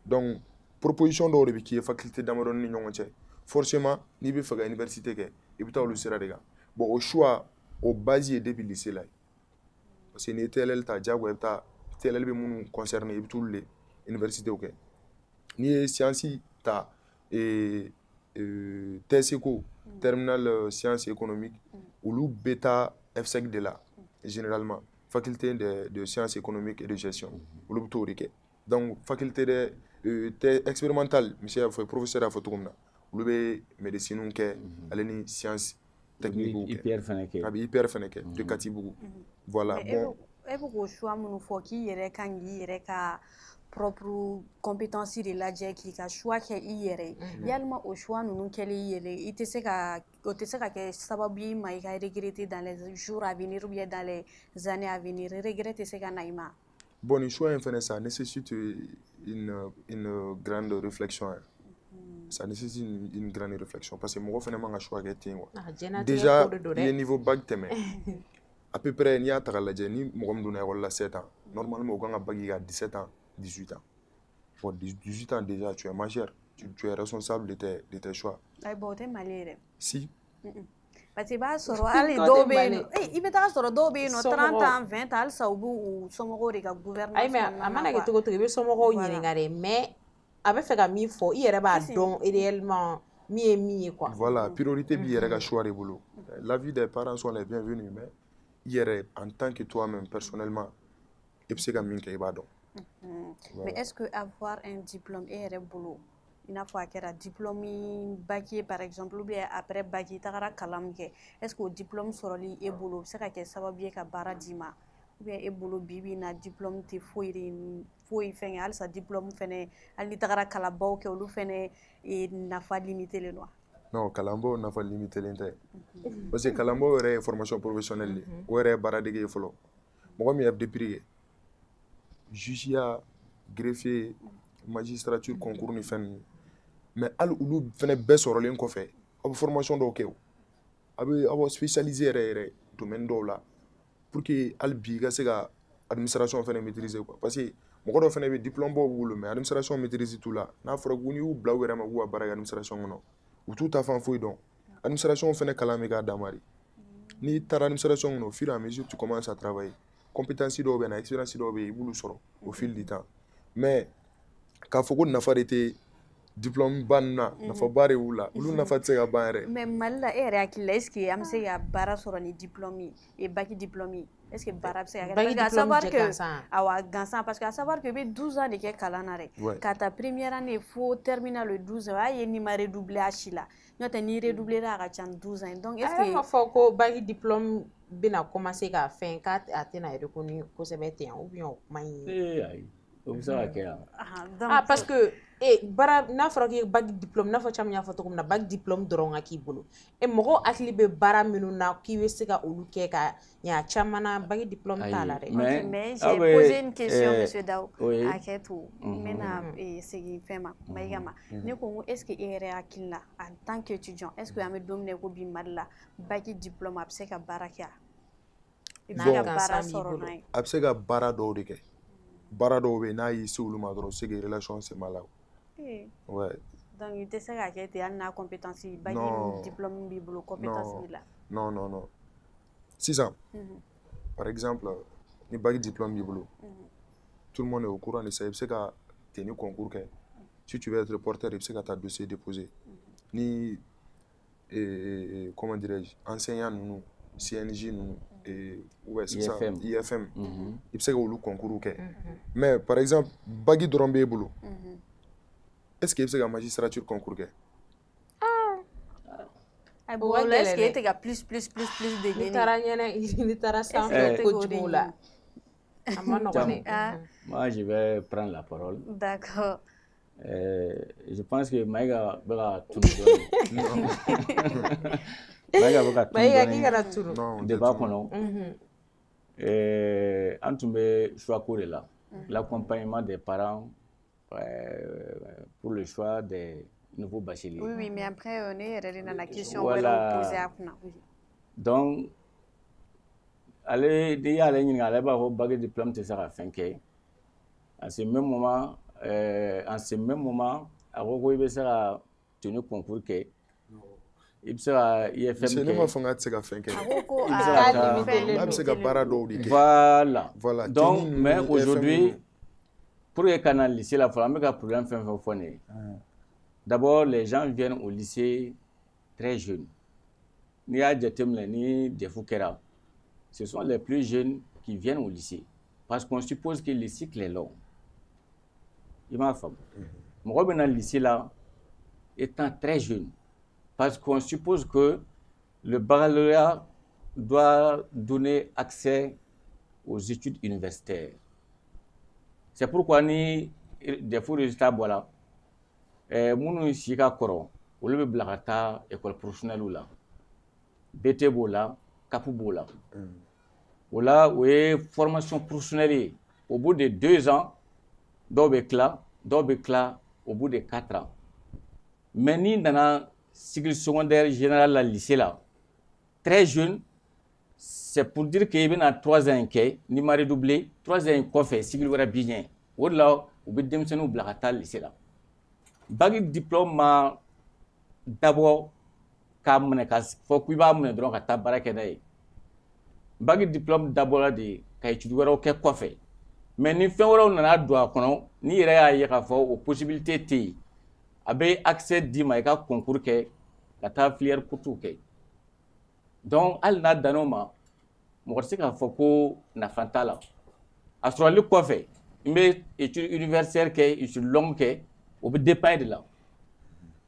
donc proposition dɔw de bɛ k'i ye faculté damadɔni ni ɲɔgɔn cɛ forcément n'i bɛ fɛ ka université kɛ i bɛ taa olu sira de kan bon o choix o base ye depuis lycée la ye parce que n'i ye TLL ta diyagoya i bɛ taa TLL bɛ minnu concerné i bɛ t'olu de université kɛ n'i ye science ta TSECO terminal sciences économiques olu bɛ taa FSEC de là, généralement. Faculté de sciences économiques et de gestion. Donc, faculté de expérimentale, monsieur le professeur a fait tout comme ça. Médecine, sciences techniques. Hyper feneke. Hyper feneke, de Katibougou. Voilà. Bon. Et pourquoi choix mon faut qui yere kangi yere ka propre compétence de la qui ka choix que yere yalma au choix nous kele yere ite se ka ke sababu ma ka regretter dans les jours à venir ou bien dans les années à venir regretter se ka naima. Bon, le choix ça nécessite une grande réflexion. Ça nécessite une grande réflexion parce que moi finalement un choix déjà le niveau bac thème à peu près ni a tagalaje ni mogom duna wala 7 ans normalement au ganga bac il a 17 ans 18 ans pour 18 ans déjà tu es majeur tu es responsable de tes choix ay bote malere si parce que ba soro ali dobe ibeta soro dobe no 30 ans 20 ans ça ou somogo de gouvernement ay mais amana ke to be somogo nyini ngare mais avec fait ka mi fo yere ba don réellement mi quoi voilà priorité bi yere ka choix de boulot la vie des parents sont les bienvenus mais yere en tant que toi-même personnellement et puis c'est comme min kay ba don mais est-ce que avoir un diplôme et un boulot il faut avoir un diplôme bac par exemple ou bien après bac tagara kalamke est-ce que le diplôme soroli et boulot c'est ka sababu ka baradima ou bien et boulot bibi na diplôme te foi fenga al sa diplôme fene al ni tagara kalabaw ke olu fene e nafa limité le noir non kalambo nafa limité l'intérêt parce que kalambo est formation professionnelle ou est baradege folo mo mi ab depuis jugia greffier magistrature concours ni fen mais al ulu fene be sorolen ko fe ab formation do kew ab spécialisé re domaine do la pour que al bi ga se ga administration fene maîtriser quoi parce que mo do fene be diplôme bo wulu mais administration maîtriser tout là na fora guni u bla wera ma wu baraga administration no ou tout à fait fouille donc administration fene kalame ga damari ni tar administration no au fur et à mesure tu commences à travailler compétence do be na expérience do be wulu soro au fil du temps mais ka foko na fa été diplôme banna na fa bare wula wulu na fa tsega bare mais malla era akilla est-ce que am se ya bara soro ni diplôme et bac diplôme est-ce que bara se ya parce que savoir que awa gansan parce que à savoir que 12 ans de ke kalanare ka ta première année faut terminer le 12 ans ay ni ma redoubler achila nyote ni redoubler ra ka 12 ans donc est-ce que faut que bac diplôme bina commencer ka fin ka atena reconnu ko se mette ou bien mai parce que bara n'a fɔra k'i bac diplôme n'a fɔ caman y'a fɔ cogo min na bac diplôme dɔrɔn ka k'i bolo mɔgɔ hakili bɛ baara minnu na k'i bɛ se ka olu kɛ ka ɲa caman na bac diplôme t'a la dɛ mais j'ai posé une question monsieur Daou Aketou mena segin fɛn ma Mayiga ma ne ko est-ce que e yɛrɛ hakili la en tant qu'étudiant est-ce que an bɛ don min na ko bi Mali la bac diplôme a bɛ se ka baara kɛ n'a ka baara sɔrɔ n'a ye a bɛ se ka baara dɔw de kɛ baara dɔw bɛ n'a y'i se olu ma dɔrɔn c'est que relation c'est mal là. Ouais. Donc il te sait qu'il y a une compétence, diplôme, bible, compétence là. Non. 6 ans. Par exemple, ni bac diplôme bible. Tout le monde est au courant de ça. Il sait que tu as un concours. Si tu veux être reporter, il sait que tu as un dossier déposé. Ni comment dirais-je, enseignant nous, CNJ nous. Ouais, c'est ça, IFM. Il sait que le concours. Mais par exemple, bac drombe boulot. Est-ce que c'est la magistrature concours? Bon, est-ce que tu as plus de Moi, je vais prendre la parole. D'accord. Je pense que Maïga va tout nous donner. Maïga va tout nous donner. Débat qu'on a. En tout cas, choix court là. L'accompagnement des parents pour le choix des nouveaux bacheliers. Oui, mais après, on est dans la question posée à vous. Donc, allez, déjà, allez, avoir bac de diplôme, c'est ça à fin en ce même moment, à Rogo, ça tenu concours que il sera IFM. C'est ne font que ça fin voilà. Donc, mais aujourd'hui, pour les canaux lycée, la femme a un problème d'abord, les gens viennent au lycée très jeunes. Ni a ni des fouquera. ce sont les plus jeunes qui viennent au lycée. Parce qu'on suppose que le cycle est long. Il m'a fait. Moi, je suis lycée là, étant très jeune. Parce qu'on suppose que le baccalauréat doit donner accès aux études universitaires. C'est pourquoi ni des faux résultats, voilà. Nous, ici, à Coron, on le blagata école professionnelle ou là. BT Bola, Kapou Bola. Voilà, oui, formation professionnelle. Au bout de 2 ans, d'Obekla, au bout de 4 ans. Mais ni dans le cycle secondaire général, la lycée là, très jeune, c'est pour dire qu'il y a 3 ans, ni m'a redoublé, 3 ans, quoi fait, cycle voilà bien. Au là, au bout de 2 ans, blagata lycée là. Bagi diplôme d'abord, comme il faut qu'il y ait un ka baraka d'ailleurs. Bagi diplôme d'abord de ka étudier au quoi fait. Mais ni fait wala on a droit kono ni yɛrɛ y'a ye k'a fɔ o possibilité tɛ yen a bɛ accès d'i ma i ka concours kɛ ka taa filière courte kɛ donc hali n'a danna o ma mɔgɔ tɛ se k'a fɔ ko nafa t'a la a sɔrɔli kɔfɛ n bɛ étude universitaire kɛ étude longue kɛ o bɛ dépend de la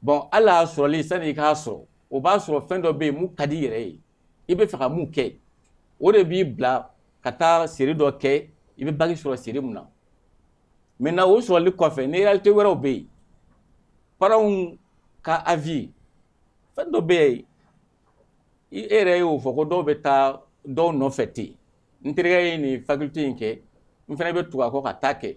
bon hali a sɔrɔli sani i k'a sɔrɔ o b'a sɔrɔ fɛn dɔ bɛ yen mun ka di i yɛrɛ ye i bɛ fɛ ka mun kɛ o de b'i bila ka taa série dɔ kɛ i bɛ bagi sɔrɔ série mun na maintenant o sɔrɔli kɔfɛ ni réalité wɛrɛw bɛ yen parents ka avis fɛn dɔ bɛ yen e yɛrɛ y'o fɔ ko dɔw bɛ taa dɔw nɔfɛ ten n terikɛ ye nin faculté in kɛ n fana bɛ tugu a kɔ ka taa kɛ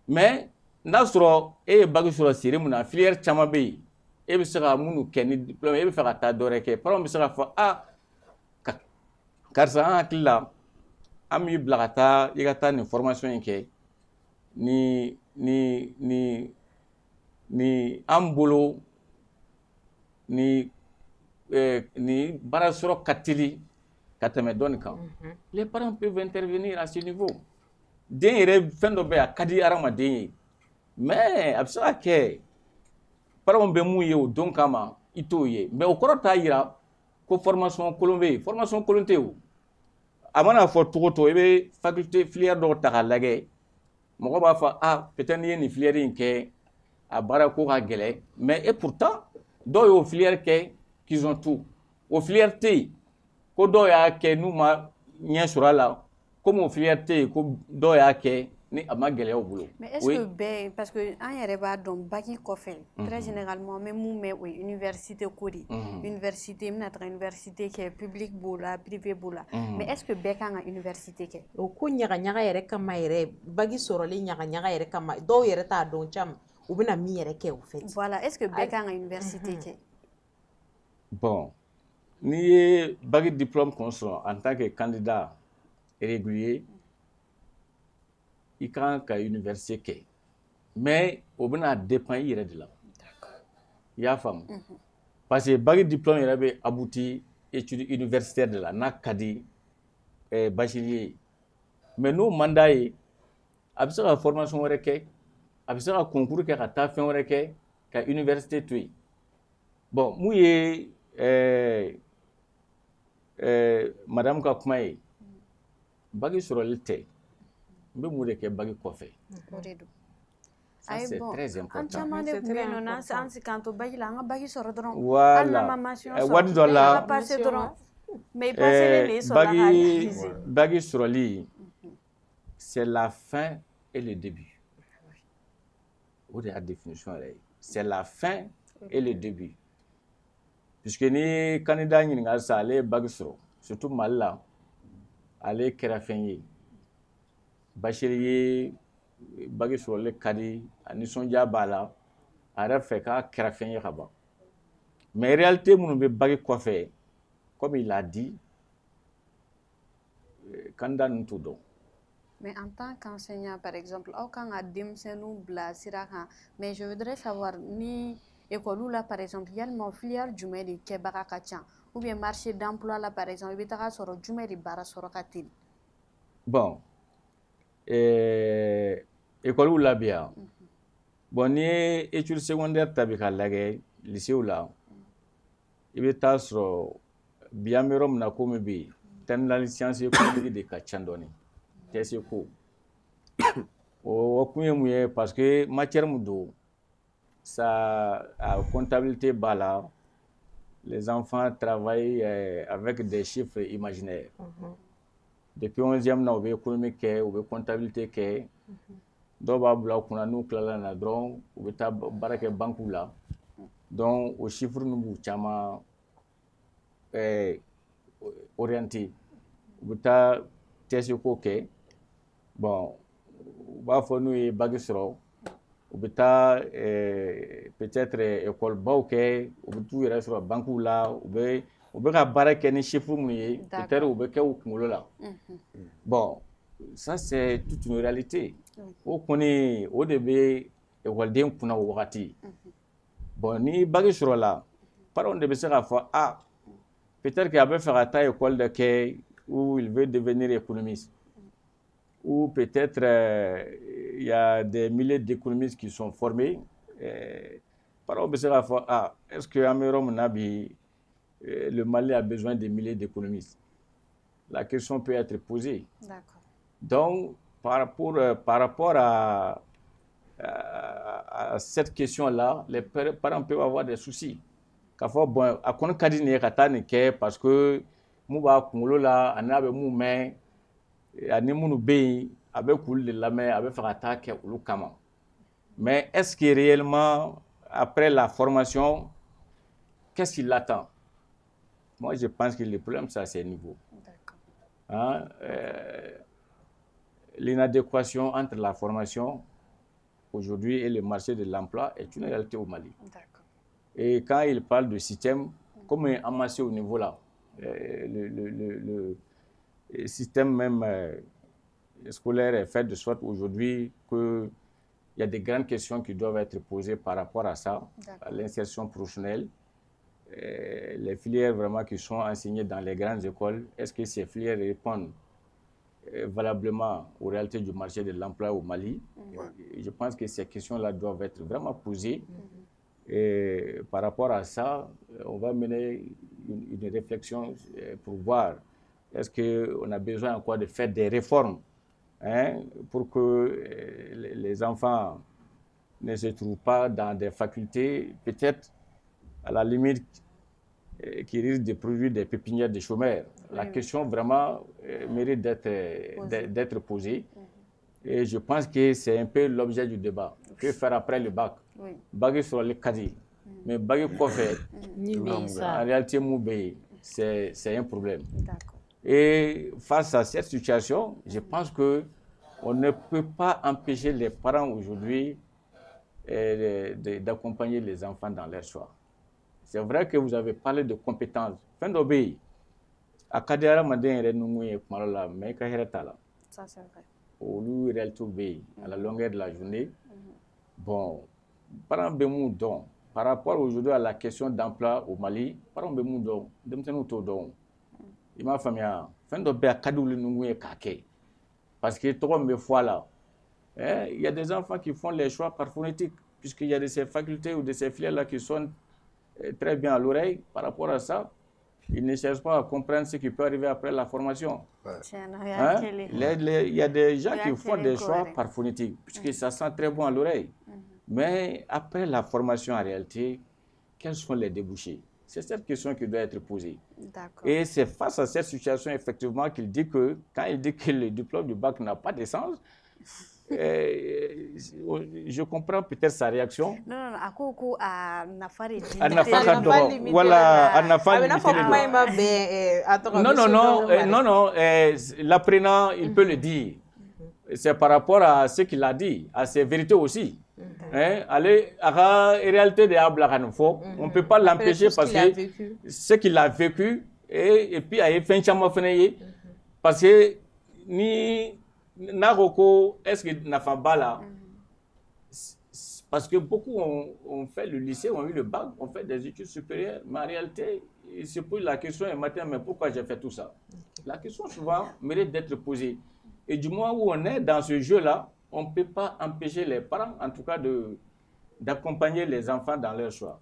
mais n'a sɔrɔ e ye bagi sɔrɔ série mun na filière caman bɛ yen e bɛ se ka minnu kɛ ni diplôme e bɛ fɛ ka taa dɔ wɛrɛ kɛ parents bɛ se k'a fɔ karisa an hakili la an b'i bila ka taa i ka taa nin formation in kɛ ni an bolo ni baara sɔrɔ ka teli ka tɛmɛ dɔɔnin kan les parents peuvent intervenir à ce niveau den yɛrɛ fɛn dɔ bɛ a ka di hadamaden ye mais a bɛ se ka kɛ parents bɛ mun ye o don kama i t'o ye mais o kɔrɔ t'a yira ko formation kolon bɛ yen formation kolon tɛ o a mana fɔ cogo o cogo i bɛ faculté filière dɔw ta k'a lajɛ mɔgɔ b'a fɔ peut-être n'i ye nin filière in kɛ a baara ko ka gɛlɛn mais et pourtant dɔw y'o filière kɛ qu'ils ont tout o filière tɛ yen ko dɔw y'a kɛ n'u ma ɲɛ sɔrɔ a la comme o filière tɛ yen ko dɔw y'a kɛ ni a ma gɛlɛya u bolo. Mais est-ce que bɛɛ parce que an yɛrɛ b'a dɔn bagi kɔfɛ très généralement an bɛ mun mɛn o ye université ko de université n bɛna taga université kɛ public b'o la privé b'o la mais est-ce que bɛɛ kan ka université kɛ. o ko ɲagaɲaga yɛrɛ kama yɛrɛ bagi sɔrɔli ɲagaɲaga yɛrɛ kama dɔw yɛrɛ t'a dɔn caman u bɛna min yɛrɛ kɛ o fɛ. voilà est-ce que bɛɛ kan ka université kɛ. bon n'i ye bagi diplôme kun sɔrɔ en tant que candidat régulier i kan ka université kɛ mais o bɛna dépend i yɛrɛ de la i y'a faamu parce que bagi diplôme yɛrɛ bɛ abouti étude universitaire de la n'a ka di bachelier ye mais n'o man d'a ye a bɛ se ka formation wɛrɛ kɛ a bɛ se ka concours kɛ ka taa fɛn wɛrɛ kɛ ka université to yen bon mun ye madame ka kuma ye bagi sɔrɔli tɛ n bɛ mun de kɛ bagi kɔfɛ o de don. ça c'est très important. An caman de tun bɛ yen nɔ an si k'an to bagi la an ka bagi sɔrɔ dɔrɔn voilà hali n'an ma mention sɔrɔ waati dɔ la an ka passer dɔrɔn mais i passelen de i sɔrɔla k'a réaliser. bagi sɔrɔli c'est la fin et le début o de y'a définition yɛrɛ ye c'est la fin et le début puisque ni candidat ɲininkali sa ale ye bagi sɔrɔ surtout Mali la ale kɛra fɛn ye bachelier bagi sɔrɔli ka di a nisɔndiya b'a la a yɛrɛ fɛ k'a kɛra fɛn ye ka ban mais réalité minnu bɛ bagi kɔfɛ comme il a dit candidat ninnu t'o dɔn. Mais en tant qu'enseignant, par exemple, aw kan ka denmisɛnninw bila sira kan mais je voudrais savoir ni école la par exemple yalima filière jumɛn de kɛbaga ka ca ou bien marché d'emploi la par exemple i bɛ taga sɔrɔ jumɛn de baara sɔrɔ ka teli. bon école la bi yan bon n'i ye étude secondaire ta bi ka lajɛ lycée la i bɛ taa sɔrɔ bi an bɛ yɔrɔ min na komi bi terminal science économique de ka ca dɔɔni TSE ko o kun ye mun ye parce que matière mun don ça comptabilité b'a la les enfants travaillent avec des chiffres imaginaires depuis 11e na u bɛ économique kɛ u bɛ comptabilité kɛ dɔw b'a bila u kunna n'u tilala na dɔrɔn u bɛ taa baara kɛ banques la donc o chiffre ninnu b'u caman orienté u bɛ taa TSE ko kɛ bon u b'a fɔ n'u ye bac sɔrɔ u bɛ taa peut-être école baw kɛ u bɛ t'u yɛrɛ sɔrɔ banques la u bɛ ka baara kɛ ni chiffre minnu ye peut-être u bɛ kɛ u kunkolo la bon ça c'est toute une réalité o kɔni o de bɛ école kunna o wagati bon ni bac sɔrɔ la parents de bɛ se k'a fɔ peut-être que a bɛ fɛ ka taa école dɔ kɛ où il veut devenir économiste ou peut-être il y a des milliers d'économistes qui sont formés. Parents bɛ se k'a fɔ est-ce que an bɛ yɔrɔ min na bi le Mali a besoin de milliers d'économistes? La question peut être posée. D'accord. Donc par rapport à cette question-là, les parents peuvent avoir des soucis. K'a fɔ bon a kɔni ka di nin ye ka taa nin kɛ parce que mun b'a kunkolo la ani a bɛ mun mɛn ani minnu bɛ yen a bɛ k'olu de lamɛn a bɛ fɛ ka taa kɛ olu kama mais est-ce que réellement après la formation qu'est-ce qu'il attend? Moi je pense que le problème c'est à ce niveau. Hein? L'inadéquation entre la formation aujourd'hui et le marché de l'emploi est une réalité au Mali. Et quand il parle de système, comme il est amassé au niveau là, le système même scolaire est fait de sorte aujourd'hui qu'il y a des grandes questions qui doivent être posées par rapport à ça, à l'insertion professionnelle, les filières vraiment qui sont enseignées dans les grandes écoles, est-ce que ces filières répondent valablement aux réalités du marché de l'emploi au Mali? Je pense que ces questions-là doivent être vraiment posées. Et par rapport à ça, on va mener une réflexion pour voir est-ce qu'on a besoin encore de faire des réformes pour que les enfants ne se trouvent pas dans des facultés, peut-être à la limite, qui risquent de produire des pépinières de chômeurs. La question vraiment mérite d'être posée. Et je pense que c'est un peu l'objet du débat. Que faire après le bac? Bac sur le cadet. Mais bac quoi faire? En réalité, c'est un problème. Et face à cette situation, je pense qu'on ne peut pas empêcher les parents aujourd'hui d'accompagner les enfants dans leur choix. C'est vrai que vous avez parlé de compétences. Fin d'obéir. À Kadera Madin et Kumalola, mais Kaheretala. Ça, c'est vrai. Au lieu réalité à la longueur de la journée. Bon, par rapport aujourd'hui à la question d'emploi au Mali, par exemple, il m'a fait fin d'obéir à Kadouli Nungoué Kake. Parce que tout le monde me voit là. Il y a des enfants qui font les choix par phonétique, puisqu'il y a de ces facultés ou de ces filières-là qui sont très bien à l'oreille par rapport à ça. Ils ne cherchent pas à comprendre ce qui peut arriver après la formation. Il y a des gens qui font des choix par phonétique, puisque ça sent très bon à l'oreille. Mais après la formation en réalité, quels sont les débouchés? C'est cette question qui doit être posée. Et c'est face à cette situation effectivement qu'il dit que, quand il dit que le diplôme du bac n'a pas de sens, je comprends peut-être sa réaction. Non, l'apprenant, il peut le dire. C'est par rapport à ce qu'il a dit, à ses vérités aussi. Allez, à la réalité de Ablaganfo, on ne peut pas l'empêcher parce que ce qu'il a vécu, et puis il y a fait un chambre parce que ni Naroko, est-ce que Nafambala, parce que beaucoup ont fait le lycée, ont eu le bac, ont fait des études supérieures, mais en réalité, il se pose la question un matin, mais pourquoi j'ai fait tout ça? La question souvent mérite d'être posée. Et du moment où on est dans ce jeu-là, on ne peut pas empêcher les parents, en tout cas, d'accompagner les enfants dans leur choix.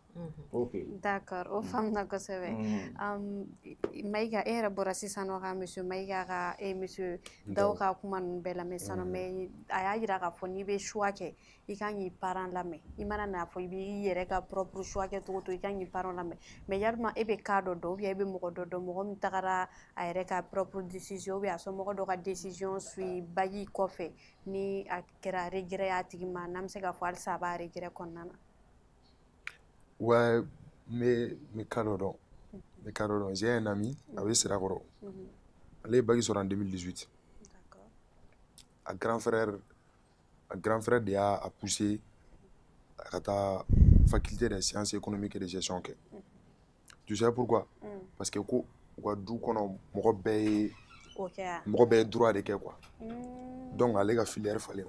Ok. D'accord, o faamuna kosɛbɛ. Mayiga, e yɛrɛ bɔra sisan nɔ ka monsieur Mayiga ka monsieur Dawu ka kuma ninnu bɛɛ lamɛn sisan nɔ, mais a y'a jira k'a fɔ n'i bɛ choix kɛ i kan k'i parents lamɛn. I mana n'a fɔ i b'i yɛrɛ ka propre choix kɛ cogo o cogo i kan k'i parents lamɛn. Mais yalima e bɛ cas dɔ dɔn ou bien e bɛ mɔgɔ dɔ dɔn mɔgɔ min tagara a yɛrɛ ka propre décision ou bien a somɔgɔ dɔ ka décision suit bac kɔfɛ ni a kɛra regret y'a tigi ma n'an bɛ se k'a fɔ halisa a b'a regret kɔnɔna na. Ouais, mais Carodo. Mais Carodo, j'ai un ami avec Sirakoro. Elle est baguée en 2018. D'accord. Un grand frère a poussé à la faculté des sciences économiques et de gestion. Tu sais pourquoi? Parce que ko du kono mɔgɔ bɛɛ droit de kɛ quoi. Donc ale ka filière fallait.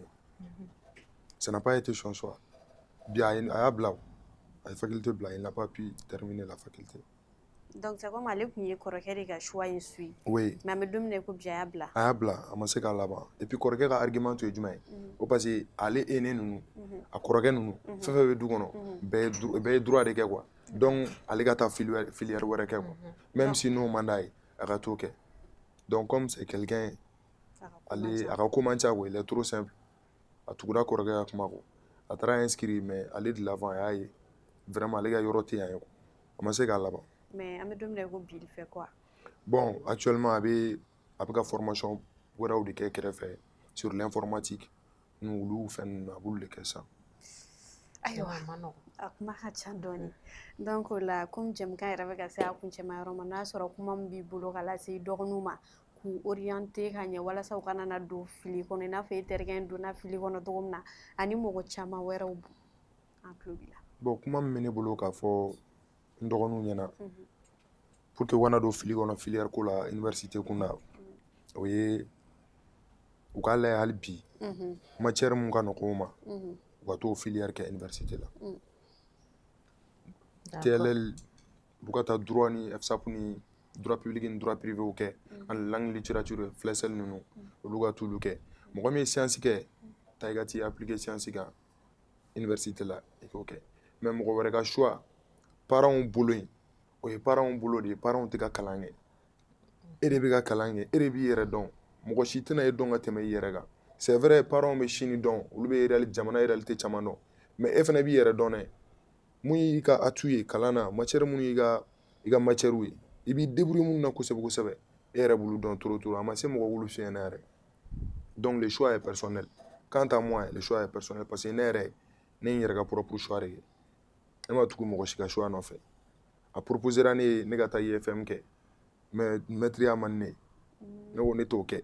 Ça n'a pas été son choix. Bien a bila la faculté bla, il n'a pas pu terminer la faculté. Donc c'est comme aller pour kɔrɔkɛ de ka choix in suit. Oui. Mais an bɛ don min na ko bi a y'a bila. A y'a bila, a ma se k'a laban. Et puis kɔrɔkɛ ka argument tun ye jumɛn ye? Ko parce que ale aîné ninnu, a kɔrɔkɛ ninnu, fɛn fɛn bɛ du kɔnɔ, bɛɛ ye droit de kɛ quoi. Donc ale ka taa filière wɛrɛ kɛ quoi. Même si n'o man d'a ye, a ka t'o kɛ. Donc comme c'est quelqu'un, a ka ko man ca quoi, il est trop simple. A tugura kɔrɔkɛ ka kuma kɔ. A taara inscrit mais ale de l'avant a y'a ye. Vraiment ale ka yɔrɔ tɛ yan ye quoi. A ma se k'a laban. Mais an bɛ don min na ko bi il fait quoi? Bon, actuellement a bɛ ka formation wɛrɛw de kɛ kɛrɛfɛ sur l'informatique. N'olu fɛn ninnu a b'olu de kɛ sisan. Ayiwa, a kuma ka ca dɔɔni. Donc o la comme jɛmukan yɛrɛ bɛ ka se a kuncɛma yɔrɔ ma n'a sɔrɔ kuma min b'i bolo ka lase i dɔgɔninw ma k'u orienter ka ɲɛ walasa u kana na don fili kɔnɔ i n'a fɔ e terikɛ in donna fili kɔnɔ cogo min na ani mɔgɔ caman wɛrɛw an tulo b'i la. Bon, kuma min bɛ ne bolo k'a fɔ n dɔgɔninw ɲɛna pour que u kana don fili kɔnɔ filière ko la université kun na o ye u k'a lajɛ hali bi matière mun ka nɔgɔn u ma u ka t'o filière kɛ université la. TLL u ka taa droit ni FSAP ni droit public ni droit privé o kɛ ani langue littérature FLESL ninnu olu ka t'olu kɛ. Mɔgɔ min ye science kɛ taa i ka t'i appliquer science kan université la i k'o kɛ. Mais mɔgɔ wɛrɛ ka choix parents bolo in o ye parents bolo de ye parents tɛ ka kalan kɛ. E de bɛ ka kalan kɛ e de b'i yɛrɛ dɔn mɔgɔ si tɛna e dɔn ka tɛmɛ i yɛrɛ kan. C'est vrai parents bɛ sini dɔn olu bɛ jamana réalité caman dɔn mais e fana b'i yɛrɛ dɔn dɛ. Mun y'i ka atout ye kalan na matière mun y'i ka matière ye i b'i débrouiller mun na kosɛbɛ kosɛbɛ e yɛrɛ b'olu dɔn trop a ma se mɔgɔ wulu fiɲɛ na yɛrɛ. Donc le choix est personnel. Quant à moi le choix est personnel parce que ne yɛrɛ ne ye n yɛrɛ ka propre choix de kɛ. Ne ma tugu mɔgɔ si ka choix nɔfɛ. A proposera ne ye ne ka taa IFM kɛ mais maître y'a man ne ye. Ne ko ne t'o kɛ.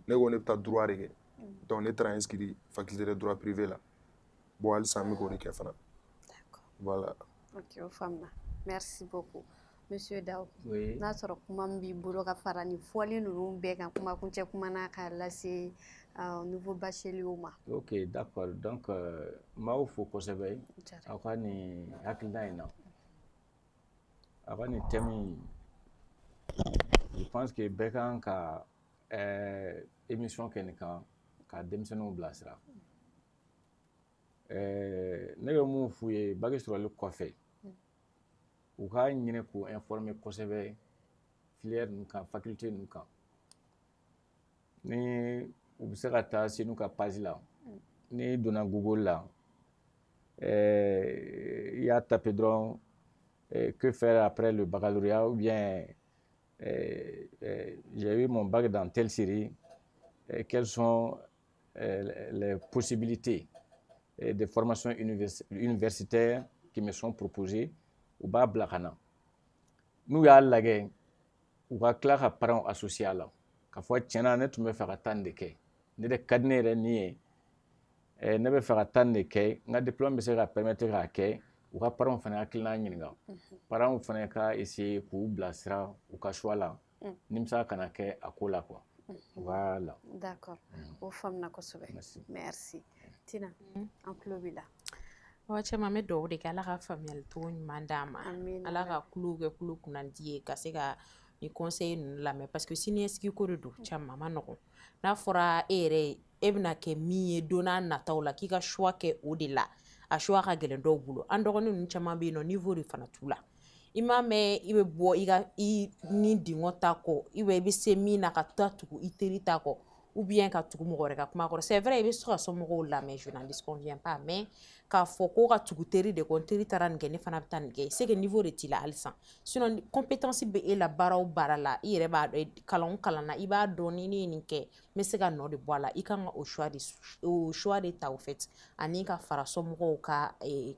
Ne ko ne bɛ taa droit de kɛ. Donc ne taara inscrit faculté de droit privé la. Bon halisa n bɛ k'o de kɛ fana. Voilà. Ok, o faamuna. Merci beaucoup. Monsieur Dawu. Oui. N'a sɔrɔ kuma min b'i bolo ka fara nin fɔli ninnu bɛɛ kan kuma kuncɛ kuma na k'a lase nouveau bachelier ma. Ok, d'accord. Donc n b'aw fo kosɛbɛ aw ka nin hakilina in na. Aw ka nin thème in je pense que bɛɛ kan ka émission kɛ nin kan ka denmisɛnninw bilasira. Ne bɛ mun f'u ye bac sɔrɔli kɔfɛ u k'a ɲini k'u informer kosɛbɛ filière ninnu kan faculté ninnu kan ni u bɛ se ka taa senu ka page la ni donna Google la i y'a taper dɔrɔn que faire après le baccalauréat ou bien j'ai eu mon bac dans telle série quelles sont les possibilités de formations universitaires qui me sont proposées u b'a bila ka na n'u y'a lajɛ u ka tila ka parents associés a la ka fɔ tiɲɛna ne tun bɛ fɛ ka taa nin de kɛ ne de ka di ne yɛrɛ ni ye ne bɛ fɛ ka taa nin de kɛ n ka diplôme bɛ se ka permettre k'a kɛ u ka parents fana hakilina ɲininka parents fana ka essayer k'u bilasira u ka choix la nimisa kana kɛ a ko la quoi. Voilà. D'accord. O faamuna kosɛbɛ. Merci. Tina, an tulo b'i la. Awa cɛman bɛ dugawu de kɛ Ala ka faamuyali cogo ɲuman d'an ma. Ala ka kulo kɛ kulo kunnandi ye ka se ka ni conseil ninnu lamɛn parce que siniɲɛsigi ko de don cɛman a ma nɔgɔn. N'a fɔra e yɛrɛ e bɛna kɛ min ye don n'a nataw la k'i ka choix kɛ o de la a choix ka gɛlɛn dɔw bolo an dɔgɔnin ninnu caman bɛ yen nɔ niveau de fana t'u la i m'a mɛn i bɛ bɔ i ni dingɔ ta kɔ i bɛ se min na ka taa tugu i teri ta kɔ ou bien ka tugu mɔgɔ wɛrɛ ka kuma kɔrɔ c'est vrai i bɛ se ka somɔgɔw lamɛn je n'en disconviens pas mais k'a fɔ ko ka tugu teri de kɔ n teri taara nin kɛ ne fana bɛ taa nin kɛ c'est que niveau de t'i la halisa sinon compétence bɛ e la baara o baara la i yɛrɛ b'a dɔn kalan o kalan na i b'a dɔn ni ne ye nin kɛ n bɛ se ka nɔ de bɔ a la i kan ka o choix de ta au fait ani ka fara somɔgɔw ka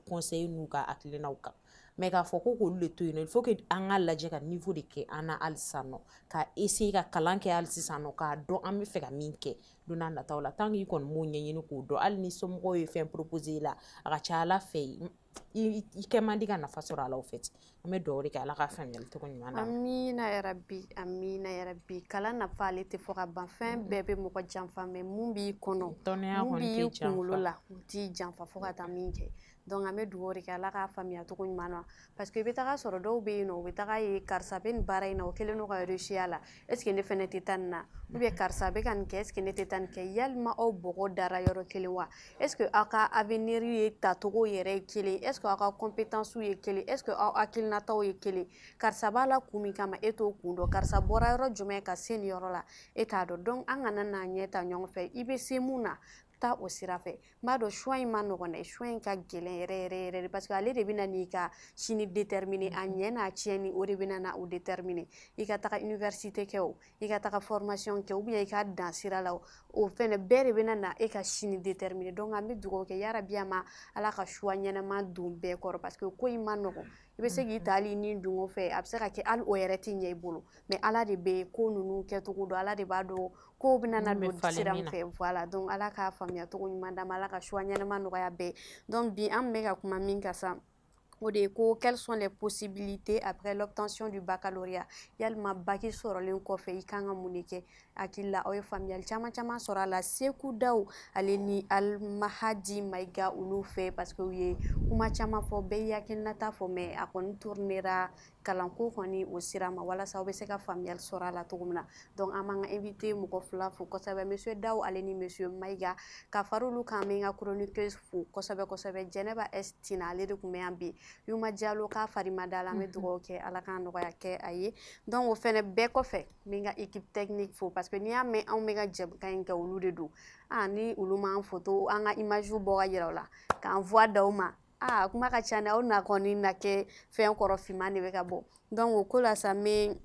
conseil n'u ka hakilinaw kan mais k'a fɔ ko k'olu de to yen nɔ il faut que an ka lajɛ ka niveau de kɛ an na halisa nɔ ka essayer ka kalan kɛ hali sisan nɔ k'a dɔn an bɛ fɛ ka min kɛ don n'a nataw la tant que i kɔni m'o ɲɛɲini k'o dɔn hali ni somɔgɔw ye fɛn proposer i la a ka ca ala fɛ i kɛ man di ka nafa sɔrɔ a la au fait an bɛ dugawu de kɛ ala ka faamuyali cogo ɲuman na amina yarabi amina yarabi kalan nafa ale tɛ fɔ ka ban fɛn bɛɛ bɛ mɔgɔ janfa mais mun b'i kɔnɔ mun b'i kunkolo la u t'i janfa fo ka taa min kɛ donc an bɛ dugawu de kɛ ala k'a faamuya cogo ɲuman na parce que i bɛ taga sɔrɔ dɔw bɛ yen nɔ u bɛ taga ye karisa bɛ nin baara in na o kɛlen don ka réussir a la est ce que ne fɛnɛ tɛ taa nin na ou bien karisa bɛ ka nin kɛ est ce que ne tɛ taa nin kɛ yalima aw bɔgɔ dara yɔrɔ kelen wa est ce que aw ka avenir ye tacogo yɛrɛ ye kelen est ce que aw ka compétence ye kelen est ce que aw hakilinataw ye kelen karisa b'a la kun min kama e t'o kun dɔn karisa bɔra yɔrɔ jumɛn ka se nin yɔrɔ la e t'a dɔn donc an kana n'a ɲɛ ta ɲɔgɔn fɛ i bɛ se mun na taa o sira fɛ n b'a dɔn choix in ma nɔgɔn dɛ choix in ka gɛlɛn yɛrɛ yɛrɛ yɛrɛ de parce que ale de bɛ na n'i ka sini déterminer a ɲɛ n'a tiɲɛni o de bɛ na o déterminer i ka taga université kɛ o i ka taga formation kɛ ou bien i ka dan sira la o fɛnɛ bɛɛ de bɛ na e ka sini déterminer donc an bɛ dugawu kɛ yarabi a ma ala ka choix ɲɛnama don bɛɛ kɔrɔ parce que ko in ma nɔgɔn i bɛ se k'i ta hali ni dungo fɛ a bɛ se ka kɛ hali o yɛrɛ tɛ ɲɛ i bolo mais ala de bɛ ko ninnu kɛcogo dɔn ala de b'a dɔn kow bɛna na don sira min fɛ voilà donc ala k'a faamuya cogo ɲuman d'a ma ala ka choix ɲɛnama nɔgɔya bɛɛ donc bi an bɛ ka kuma min kan sa o de ko quelles sont les possibilités après l'obtention du baccalauréat yalima bac sɔrɔlen kɔfɛ i kan ka mun de kɛ hakili la aw ye faamuyali caman caman sɔrɔ a la Seku Dawu ale ni Almahadi Mayiga olu fɛ parce que u ye kuma caman fɔ bɛɛ y'i hakilinata fɔ mais a kɔni tournera kalanko kɔni o sira ma walasa aw bɛ se ka faamuyali sɔrɔ a la cogo min na donc an b'an ka invité mɔgɔ fila fo kosɛbɛ monsieur Dawu ale ni monsieur Mayiga ka fara olu kan an bɛ n ka chroniqueuse fo kosɛbɛ kosɛbɛ Jɛnɛba S Tina ale de tun bɛ yan bi Yuma Jalo k'a fari ma da la an bɛ dugawu kɛ ala k'an nɔgɔya kɛ a ye donc o fɛnɛ bɛɛ kɔfɛ n bɛ n ka équipe technique fo parce que n'i y'a mɛn anw bɛ ka jɛmukan in kɛ olu de don ni olu m'an photo an ka image bɔ ka yira u la k'an voix d'aw ma kuma ka ca aw na kɔni na kɛ fɛn kɔrɔ finman de bɛ ka bɔ donc o ko la sa n bɛ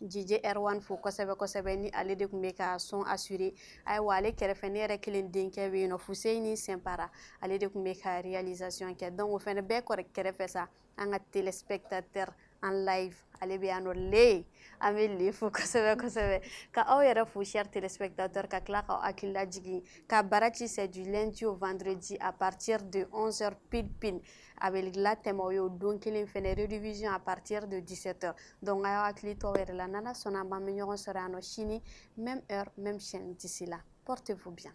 DJ R1 fo kosɛbɛ kosɛbɛ ni ale de tun bɛ ka son assuré ayiwa ale kɛrɛfɛ ne yɛrɛ kelen denkɛ bɛ yen nɔ Fuseni Sɛnpara ale de tun bɛ ka réalisation kɛ donc o fɛnɛ bɛɛ kɛrɛfɛ sa an ka téléspectateur en live ale bɛ yan nɔ le an bɛ le fo kosɛbɛ kosɛbɛ ka aw yɛrɛ fo chers téléspectateurs ka tila k'aw hakili lajigin ka baara ci c'est du lundi au vendredi à partir de 11h pile a bɛ latɛmɛ aw ye o don kelen fɛnɛ rediffusion à partir de 17h donc a y'aw hakili to aw yɛrɛ la n'Ala sɔnna an bɛ ɲɔgɔn sɔrɔ yan nɔ sini même heure même chaîne d'ici là portez-vous bien